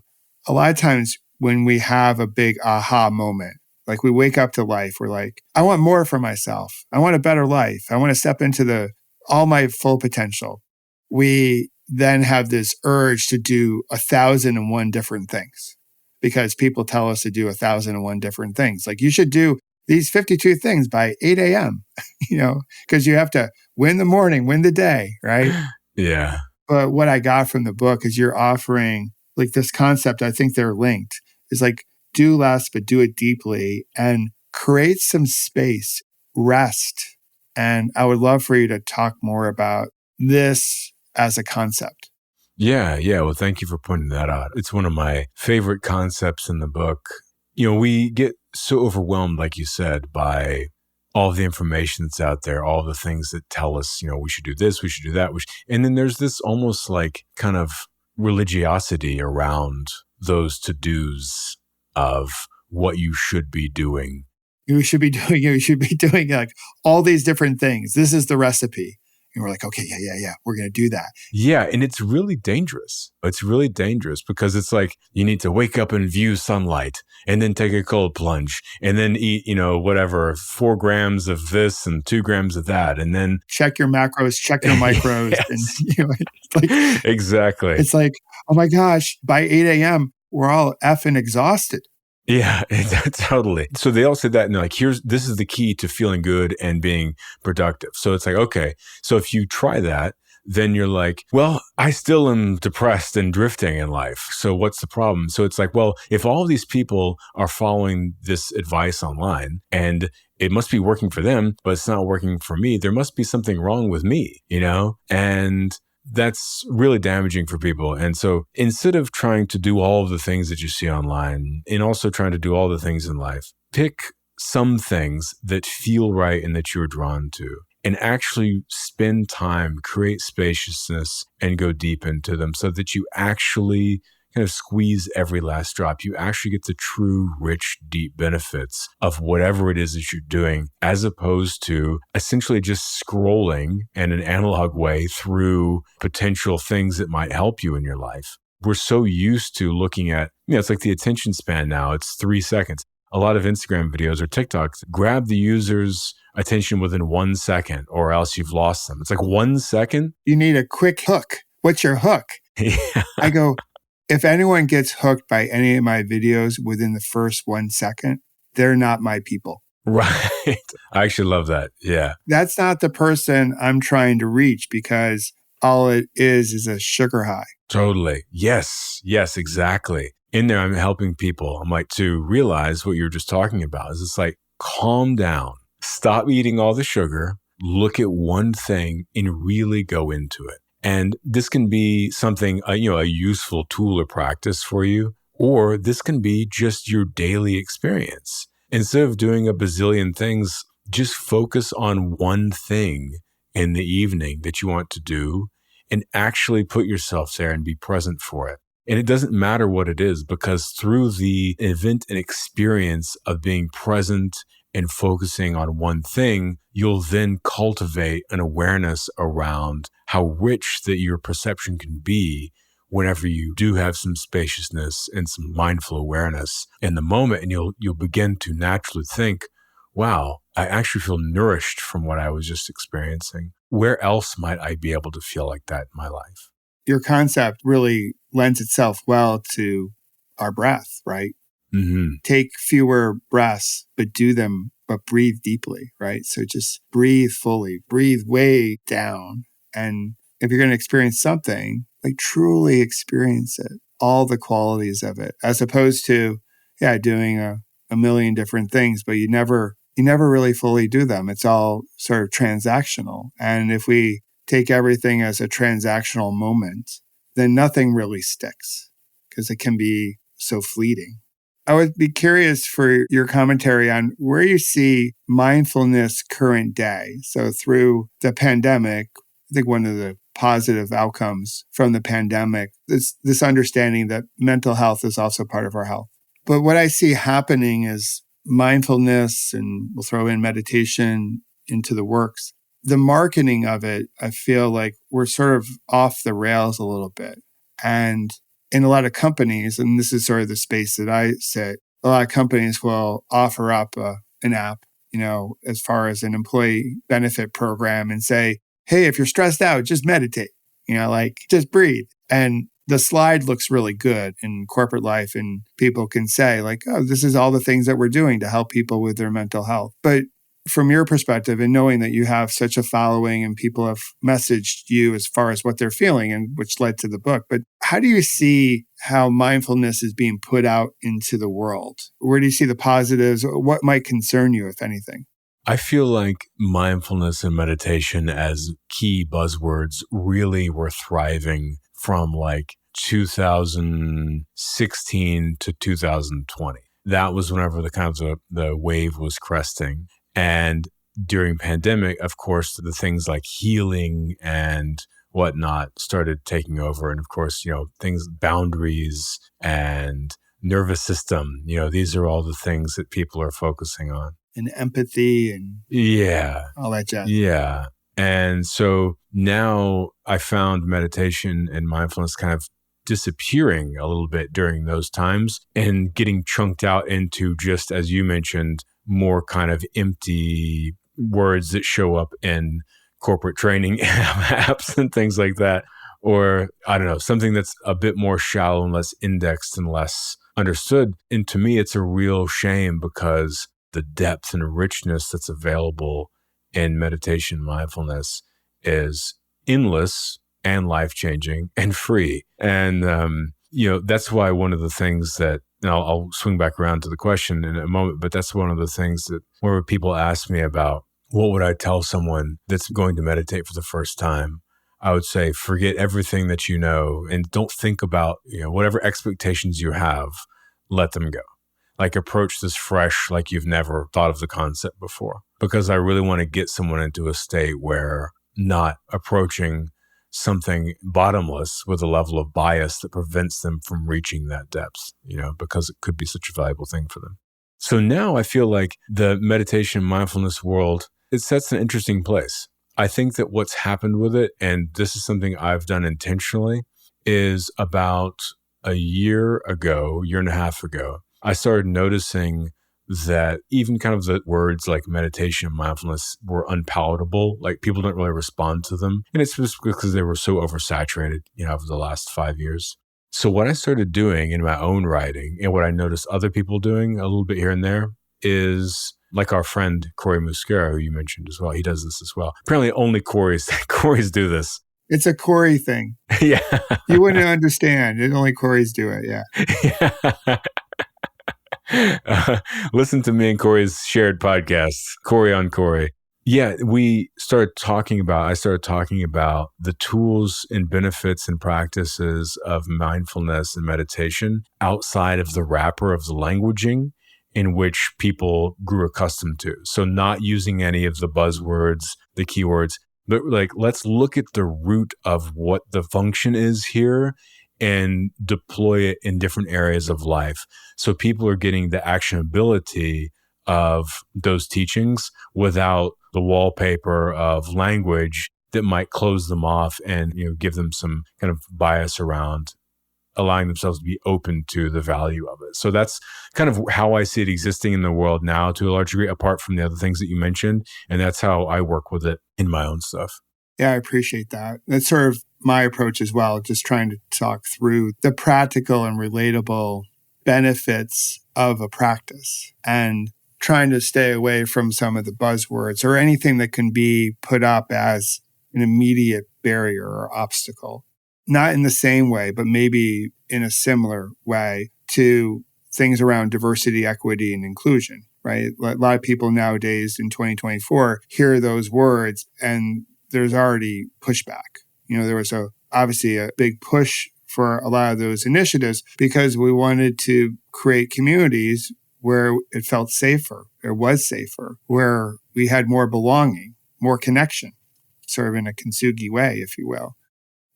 a lot of times when we have a big aha moment, like we wake up to life, we're like, I want more for myself. I want a better life. I want to step into all my full potential. We then have this urge to do 1,001 different things because people tell us to do 1,001 different things. Like you should do these 52 things by 8 a.m., because you have to win the morning, win the day, right? Yeah. But what I got from the book is you're offering like this concept, I think they're linked, is like do less, but do it deeply and create some space, rest. And I would love for you to talk more about this as a concept. Yeah. Well, thank you for pointing that out. It's one of my favorite concepts in the book. We get so overwhelmed, like you said, by all the information that's out there, all the things that tell us, we should do this, we should do that. And then there's this almost like kind of religiosity around those to-dos of what you should be doing. You should be doing like all these different things. This is the recipe. And we're like, okay, yeah, we're going to do that. Yeah. And it's really dangerous. It's really dangerous because it's like you need to wake up and view sunlight and then take a cold plunge and then eat, 4 grams of this and 2 grams of that. And then check your macros, check your micros. Yes. And, it's like, exactly. It's like, oh my gosh, by 8 a.m., we're all effing exhausted. Yeah, totally. So they all said that, and they're like, this is the key to feeling good and being productive. So it's like, okay, so if you try that, then you're like, well, I still am depressed and drifting in life. So what's the problem? So it's like, well, if all of these people are following this advice online and it must be working for them, but it's not working for me, there must be something wrong with me, and that's really damaging for people. And so instead of trying to do all of the things that you see online and also trying to do all the things in life, pick some things that feel right and that you're drawn to and actually spend time, create spaciousness and go deep into them so that you actually kind of squeeze every last drop. You actually get the true, rich, deep benefits of whatever it is that you're doing, as opposed to essentially just scrolling in an analog way through potential things that might help you in your life. We're so used to looking at, it's like the attention span now. It's 3 seconds. A lot of Instagram videos or TikToks grab the user's attention within 1 second or else you've lost them. It's like 1 second. You need a quick hook. What's your hook? Yeah. I go, if anyone gets hooked by any of my videos within the first 1 second, they're not my people. Right. I actually love that. Yeah. That's not the person I'm trying to reach because all it is a sugar high. Totally. Yes, exactly. In there, I'm helping people. I'm like, to realize what you're just talking about is it's like, calm down, stop eating all the sugar, look at one thing and really go into it. And this can be something, a useful tool or practice for you, or this can be just your daily experience. Instead of doing a bazillion things, just focus on one thing in the evening that you want to do and actually put yourself there and be present for it. And it doesn't matter what it is, because through the event and experience of being present and focusing on one thing, you'll then cultivate an awareness around how rich that your perception can be whenever you do have some spaciousness and some mindful awareness in the moment. And you'll begin to naturally think, wow, I actually feel nourished from what I was just experiencing. Where else might I be able to feel like that in my life? Your concept really lends itself well to our breath, right? Mm-hmm. Take fewer breaths, but do them, but breathe deeply, right? So just breathe fully, breathe way down. And if you're going to experience something, like truly experience it, all the qualities of it, as opposed to, doing a million different things, but you never really fully do them. It's all sort of transactional. And if we take everything as a transactional moment, then nothing really sticks because it can be so fleeting. I would be curious for your commentary on where you see mindfulness current day. So through the pandemic, I think one of the positive outcomes from the pandemic is this understanding that mental health is also part of our health. But what I see happening is mindfulness, and we'll throw in meditation into the works. The marketing of it, I feel like we're sort of off the rails a little bit. And in a lot of companies, and this is sort of the space that I sit, a lot of companies will offer up an app, as far as an employee benefit program and say, hey, if you're stressed out, just meditate, just breathe. And the slide looks really good in corporate life, and people can say like, oh, this is all the things that we're doing to help people with their mental health. But from your perspective, and knowing that you have such a following and people have messaged you as far as what they're feeling, and which led to the book, but how do you see how mindfulness is being put out into the world? Where do you see the positives? What might concern you, if anything? I feel like mindfulness and meditation as key buzzwords really were thriving from like 2016 to 2020. That was whenever the wave was cresting. And during pandemic, of course, the things like healing and whatnot started taking over. And of course, things, boundaries and nervous system, these are all the things that people are focusing on. And empathy and all that jazz. Yeah. And so now I found meditation and mindfulness kind of disappearing a little bit during those times and getting chunked out into, just as you mentioned, more kind of empty words that show up in corporate training apps and things like that. Or, I don't know, something that's a bit more shallow and less indexed and less understood. And to me, it's a real shame because the depth and richness that's available in meditation mindfulness is endless and life-changing and free. And, that's why one of the things that, and I'll swing back around to the question in a moment, but that's one of the things that whenever people ask me about what would I tell someone that's going to meditate for the first time, I would say, forget everything that you know and don't think about, whatever expectations you have, let them go. Like approach this fresh, like you've never thought of the concept before. Because I really want to get someone into a state where not approaching something bottomless with a level of bias that prevents them from reaching that depth, because it could be such a valuable thing for them. So now I feel like the meditation mindfulness world, it sets an interesting place. I think that what's happened with it, and this is something I've done intentionally, is about a year and a half ago, I started noticing that even kind of the words like meditation and mindfulness were unpalatable. Like people don't really respond to them. And it's just because they were so oversaturated, over the last 5 years. So what I started doing in my own writing and what I noticed other people doing a little bit here and there is like our friend, Cory Muscara, who you mentioned as well. He does this as well. Apparently only Cory's do this. It's a Cory thing. Yeah. You wouldn't understand. Only Cory's do it. Yeah. Listen to me and Cory's shared podcast, Cory on Cory. Yeah, I started talking about the tools and benefits and practices of mindfulness and meditation outside of the wrapper of the languaging in which people grew accustomed to. So not using any of the buzzwords, the keywords, but like, let's look at the root of what the function is here and deploy it in different areas of life. So people are getting the actionability of those teachings without the wallpaper of language that might close them off and, give them some kind of bias around allowing themselves to be open to the value of it. So that's kind of how I see it existing in the world now to a large degree, apart from the other things that you mentioned. And that's how I work with it in my own stuff. Yeah, I appreciate that. That's sort of my approach as well, just trying to talk through the practical and relatable benefits of a practice and trying to stay away from some of the buzzwords or anything that can be put up as an immediate barrier or obstacle. Not in the same way, but maybe in a similar way to things around diversity, equity, and inclusion, right? A lot of people nowadays in 2024 hear those words and there's already pushback. There was obviously a big push for a lot of those initiatives because we wanted to create communities where it felt safer, it was safer, where we had more belonging, more connection, sort of in a Kintsugi way, if you will.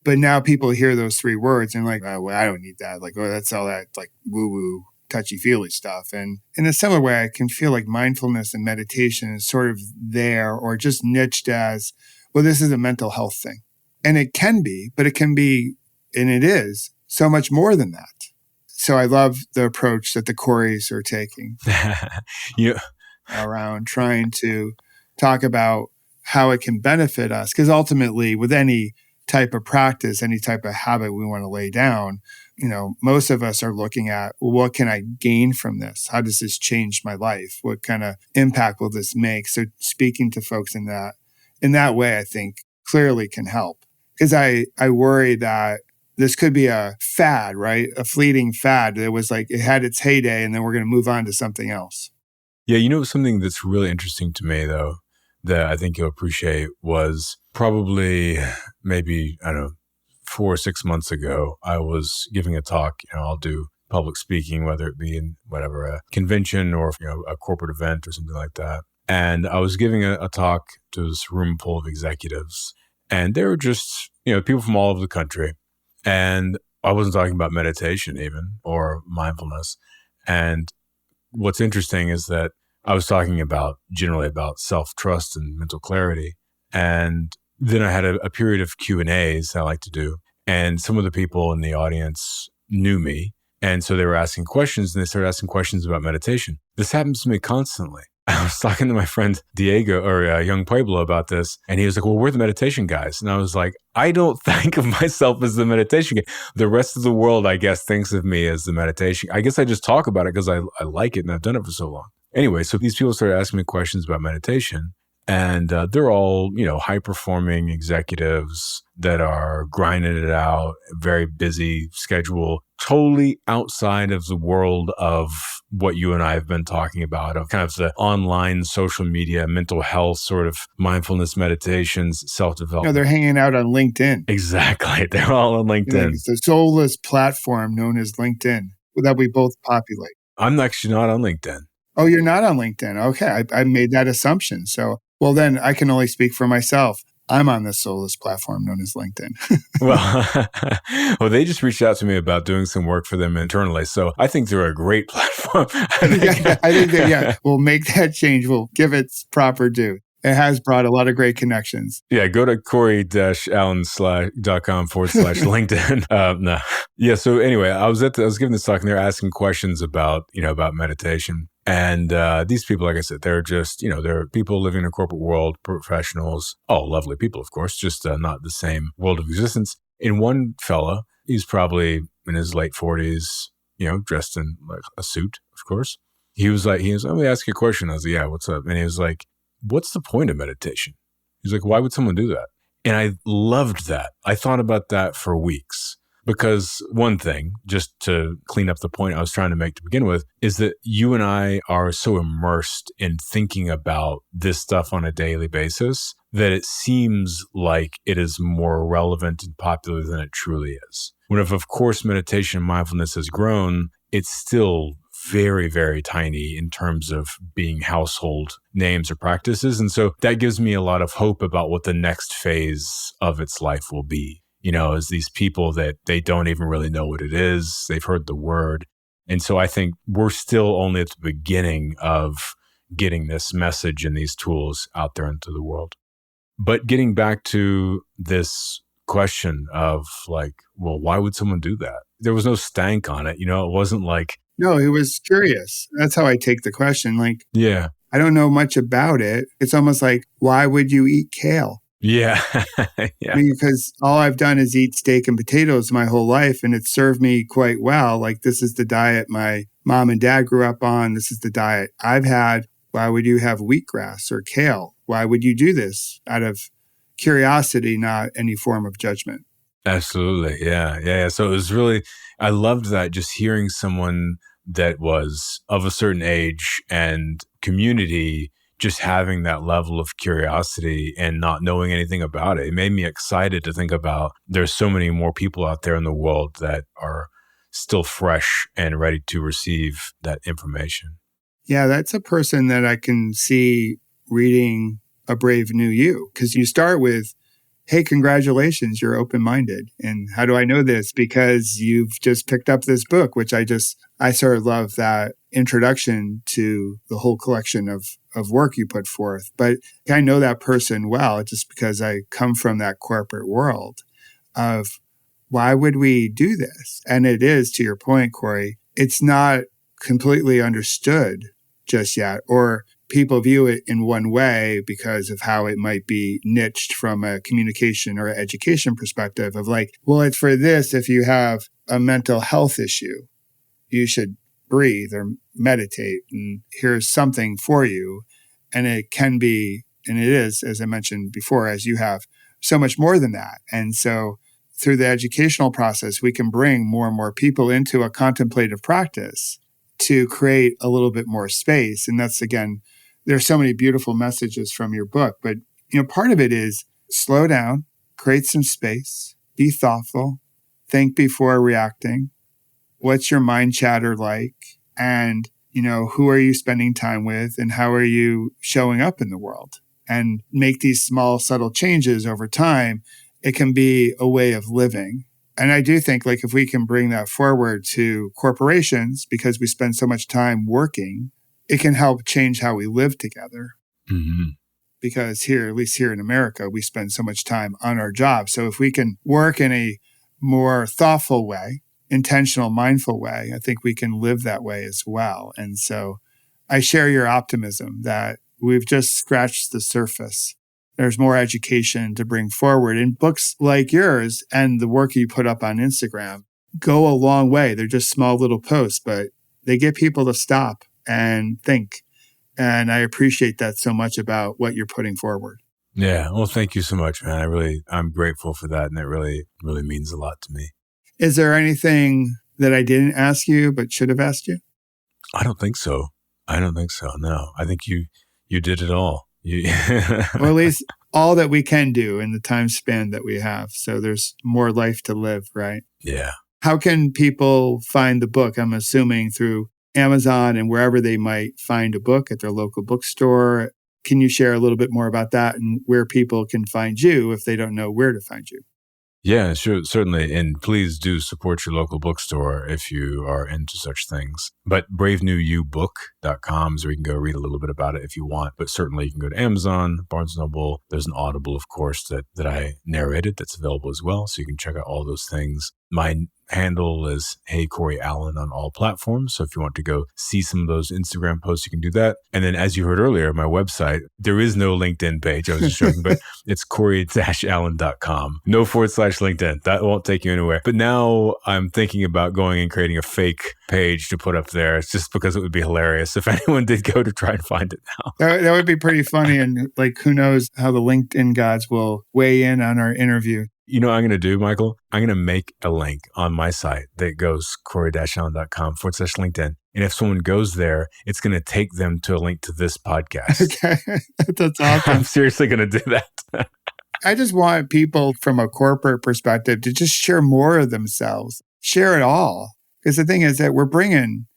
But now people hear those three words and like, oh, well, I don't need that. Like, oh, that's all that like woo-woo, touchy-feely stuff. And in a similar way, I can feel like mindfulness and meditation is sort of there or just niched as, well, this is a mental health thing. And it can be, but it can be, and it is, so much more than that. So I love the approach that the Corys are taking around trying to talk about how it can benefit us. Because ultimately, with any type of practice, any type of habit we want to lay down, most of us are looking at, well, what can I gain from this? How does this change my life? What kind of impact will this make? So speaking to folks in that way, I think clearly can help. Because I worry that this could be a fad, right? A fleeting fad that was like, it had its heyday and then we're going to move on to something else. Yeah, something that's really interesting to me, though, that I think you'll appreciate was probably maybe, 4 or 6 months ago, I was giving a talk. I'll do public speaking, whether it be in whatever, a convention or, a corporate event or something like that. And I was giving a talk to this room full of executives. And they were just, people from all over the country. And I wasn't talking about meditation even or mindfulness. And what's interesting is that I was talking generally about self-trust and mental clarity. And then I had a period of Q&As I like to do. And some of the people in the audience knew me. And so they were asking questions and they started asking questions about meditation. This happens to me constantly. I was talking to my friend Diego or young Pueblo about this. And he was like, well, we're the meditation guys. And I was like, I don't think of myself as the meditation guy. The rest of the world, I guess, thinks of me as the meditation. I guess I just talk about it because I like it and I've done it for so long. Anyway, so these people started asking me questions about meditation. And they're all, high-performing executives that are grinding it out, very busy schedule, totally outside of the world of what you and I have been talking about, of kind of the online social media, mental health, sort of mindfulness meditations, self-development. They're hanging out on LinkedIn. Exactly. They're all on LinkedIn. It's the soulless platform known as LinkedIn that we both populate. I'm actually not on LinkedIn. Oh, you're not on LinkedIn. Okay. I made that assumption. So, well, then I can only speak for myself. I'm on this soulless platform known as LinkedIn. Well, they just reached out to me about doing some work for them internally. So I think they're a great platform. I think that, we'll make that change. We'll give it proper due. It has brought a lot of great connections. Yeah, go to cory-allen.com/LinkedIn. No. Yeah, so anyway, I was giving this talk and they're asking questions about meditation. And these people, like I said, they're just, they're people living in a corporate world, professionals, all lovely people, of course, just not the same world of existence. In one fella, he's probably in his late 40s, dressed in like a suit, of course. He was like, let me ask you a question. I was like, yeah, what's up? And he was like, what's the point of meditation? He's like, why would someone do that? And I loved that. I thought about that for weeks. Because one thing, just to clean up the point I was trying to make to begin with, is that you and I are so immersed in thinking about this stuff on a daily basis that it seems like it is more relevant and popular than it truly is. When, of course, meditation and mindfulness has grown, it's still very, very tiny in terms of being household names or practices. And so that gives me a lot of hope about what the next phase of its life will be. As these people that they don't even really know what it is. They've heard the word. And so I think we're still only at the beginning of getting this message and these tools out there into the world. But getting back to this question of like, well, why would someone do that? There was no stank on it. It wasn't like, No, he was curious. That's how I take the question. Like, yeah, I don't know much about it. It's almost like, why would you eat kale? yeah, yeah. I mean, because all I've done is eat steak and potatoes my whole life, and it served me quite well. Like, this is the diet my mom and dad grew up on. This is the diet I've had. Why would you have wheatgrass or kale? Why would you do this? Out of curiosity, not any form of judgment. Absolutely. Yeah. So it was really, I loved that, just hearing someone that was of a certain age and community, just having that level of curiosity and not knowing anything about it. It made me excited to think about there's so many more people out there in the world that are still fresh and ready to receive that information. Yeah, that's a person that I can see reading A Brave New You, because you start with, hey, congratulations, you're open-minded. And how do I know this? Because you've just picked up this book, which I sort of love that introduction to the whole collection of work you put forth. But I know that person well, just because I come from that corporate world of why would we do this? And it is, to your point, Cory, it's not completely understood just yet, or people view it in one way because of how it might be niched from a communication or education perspective of like, well, it's for this. If you have a mental health issue, you should breathe or meditate, and here's something for you. And it can be, and it is, as I mentioned before, as you have, so much more than that. And so through the educational process, we can bring more and more people into a contemplative practice to create a little bit more space. And that's, again, there's so many beautiful messages from your book, but part of it is slow down, create some space, be thoughtful, think before reacting. What's your mind chatter like? And, who are you spending time with, and how are you showing up in the world? And make these small, subtle changes over time. It can be a way of living. And I do think, like, if we can bring that forward to corporations, because we spend so much time working, it can help change how we live together. Mm-hmm. Because here, at least here in America, we spend so much time on our job. So if we can work in a more thoughtful way, intentional, mindful way, I think we can live that way as well. And so I share your optimism that we've just scratched the surface. There's more education to bring forward. And books like yours and the work you put up on Instagram go a long way. They're just small little posts, but they get people to stop and think. And I appreciate that so much about what you're putting forward. Yeah. Well, thank you so much, man. I'm grateful for that. And it really, really means a lot to me. Is there anything that I didn't ask you but should have asked you? I don't think so. No, I think you did it all. Or at least all that we can do in the time span that we have. So there's more life to live, right? Yeah. How can people find the book? I'm assuming through Amazon and wherever they might find a book, at their local bookstore. Can you share a little bit more about that and where people can find you if they don't know where to find you? Yeah, sure, certainly. And please do support your local bookstore if you are into such things. But bravenewubook.com is where you can go read a little bit about it if you want. But certainly you can go to Amazon, Barnes & Noble. There's an Audible, of course, that I narrated that's available as well. So you can check out all those things. My handle is Hey Cory Allen on all platforms. So if you want to go see some of those Instagram posts, you can do that. And then, as you heard earlier, my website, there is no LinkedIn page. I was just joking, but it's Cory-Allen.com. No /LinkedIn. That won't take you anywhere. But now I'm thinking about going and creating a fake page to put up there. It's just because it would be hilarious if anyone did go to try and find it now. That would be pretty funny. And like, who knows how the LinkedIn gods will weigh in on our interview. You know what I'm going to do, Michael? I'm going to make a link on my site that goes Cory-Allen.com /LinkedIn. And if someone goes there, it's going to take them to a link to this podcast. Okay. That's awesome. I'm seriously going to do that. I just want people from a corporate perspective to just share more of themselves, share it all. Because the thing is that we're bringing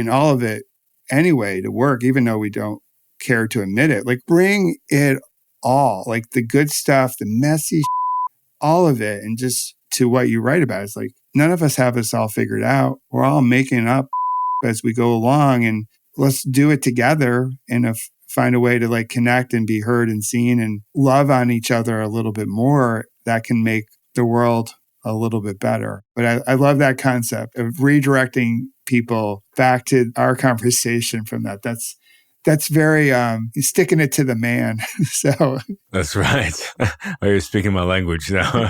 all of it anyway to work, even though we don't care to admit it. Like, bring it all, like the good stuff, the messy all of it. And just to what you write about, it's like, none of us have this all figured out. We're all making up as we go along. And let's do it together and find a way to like connect and be heard and seen and love on each other a little bit more. That can make the world a little bit better. But I love that concept of redirecting people back to our conversation from that. That's very sticking it to the man. So that's right. Oh, you're speaking my language now.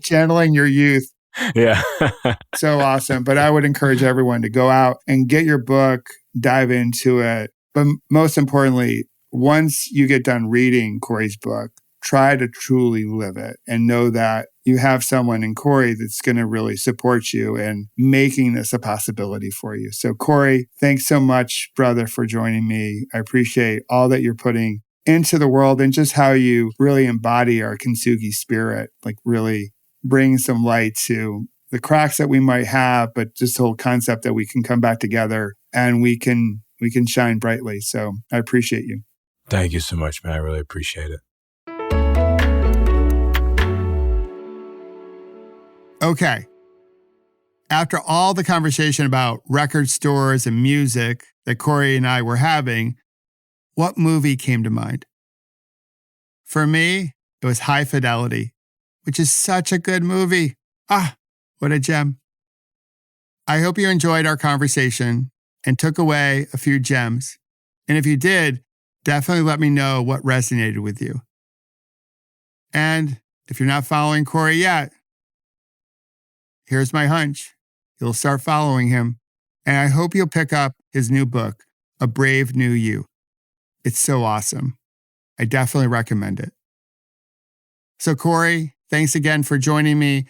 Channeling your youth. Yeah. So awesome. But I would encourage everyone to go out and get your book, dive into it. But most importantly, once you get done reading Cory's book, try to truly live it and know that you have someone in Cory that's going to really support you in making this a possibility for you. So Cory, thanks so much, brother, for joining me. I appreciate all that you're putting into the world and just how you really embody our Kintsugi spirit, like really bring some light to the cracks that we might have, but just the whole concept that we can come back together and we can shine brightly. So I appreciate you. Thank you so much, man. I really appreciate it. Okay. After all the conversation about record stores and music that Cory and I were having, what movie came to mind? For me, it was High Fidelity, which is such a good movie. What a gem. I hope you enjoyed our conversation and took away a few gems. And if you did, definitely let me know what resonated with you. And if you're not following Cory yet, here's my hunch. You'll start following him. And I hope you'll pick up his new book, A Brave New You. It's so awesome. I definitely recommend it. So Cory, thanks again for joining me.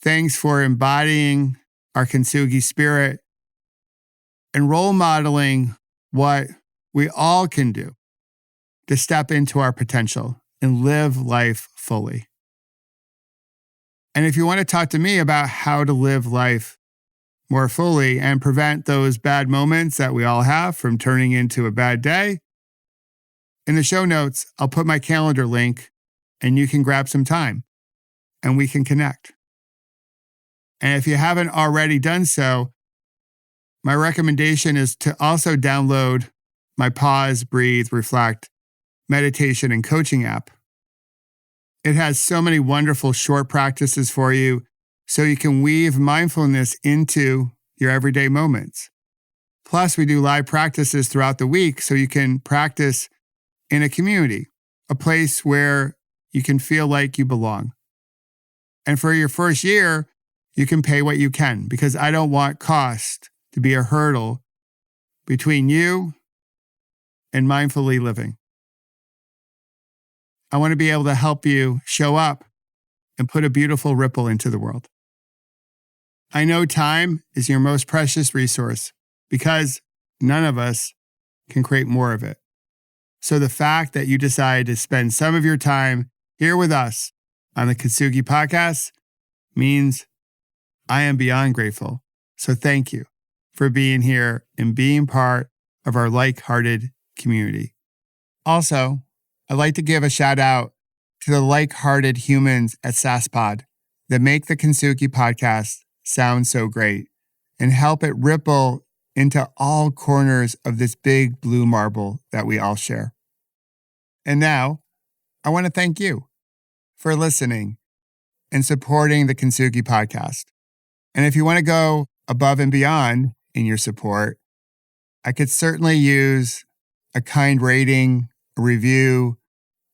Thanks for embodying our Kintsugi spirit and role modeling what we all can do to step into our potential and live life fully. And if you want to talk to me about how to live life more fully and prevent those bad moments that we all have from turning into a bad day, in the show notes, I'll put my calendar link and you can grab some time and we can connect. And if you haven't already done so, my recommendation is to also download my Pause, Breathe, Reflect meditation and coaching app. It has so many wonderful short practices for you so you can weave mindfulness into your everyday moments. Plus, we do live practices throughout the week so you can practice in a community, a place where you can feel like you belong. And for your first year, you can pay what you can because I don't want cost to be a hurdle between you and mindfully living. I want to be able to help you show up and put a beautiful ripple into the world. I know time is your most precious resource because none of us can create more of it. So the fact that you decide to spend some of your time here with us on the Kintsugi Podcast means I am beyond grateful. So thank you for being here and being part of our like-hearted community. Also, I'd like to give a shout out to the like-hearted humans at SaaSpod that make the Kintsugi Podcast sound so great and help it ripple into all corners of this big blue marble that we all share. And now, I want to thank you for listening and supporting the Kintsugi Podcast. And if you want to go above and beyond in your support, I could certainly use a kind rating, a review,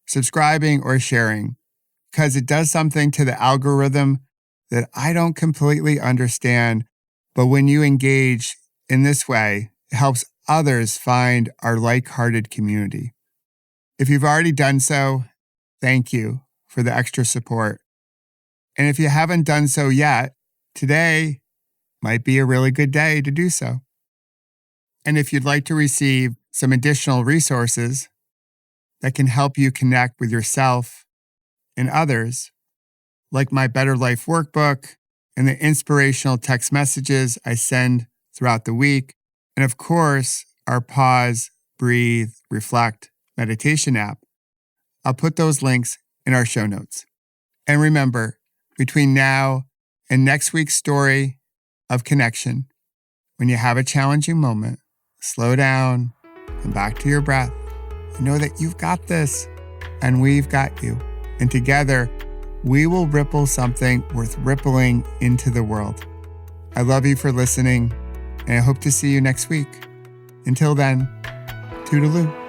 subscribing, or sharing, because it does something to the algorithm that I don't completely understand. But when you engage in this way, it helps others find our like-hearted community. If you've already done so, thank you for the extra support. And if you haven't done so yet, today might be a really good day to do so. And if you'd like to receive some additional resources that can help you connect with yourself and others, like my Better Life Workbook and the inspirational text messages I send throughout the week, and of course, our Pause, Breathe, Reflect meditation app, I'll put those links in our show notes. And remember, between now and next week's story of connection, when you have a challenging moment, slow down, come back to your breath. Know that you've got this and we've got you. And together, we will ripple something worth rippling into the world. I love you for listening, and I hope to see you next week. Until then, toodaloo.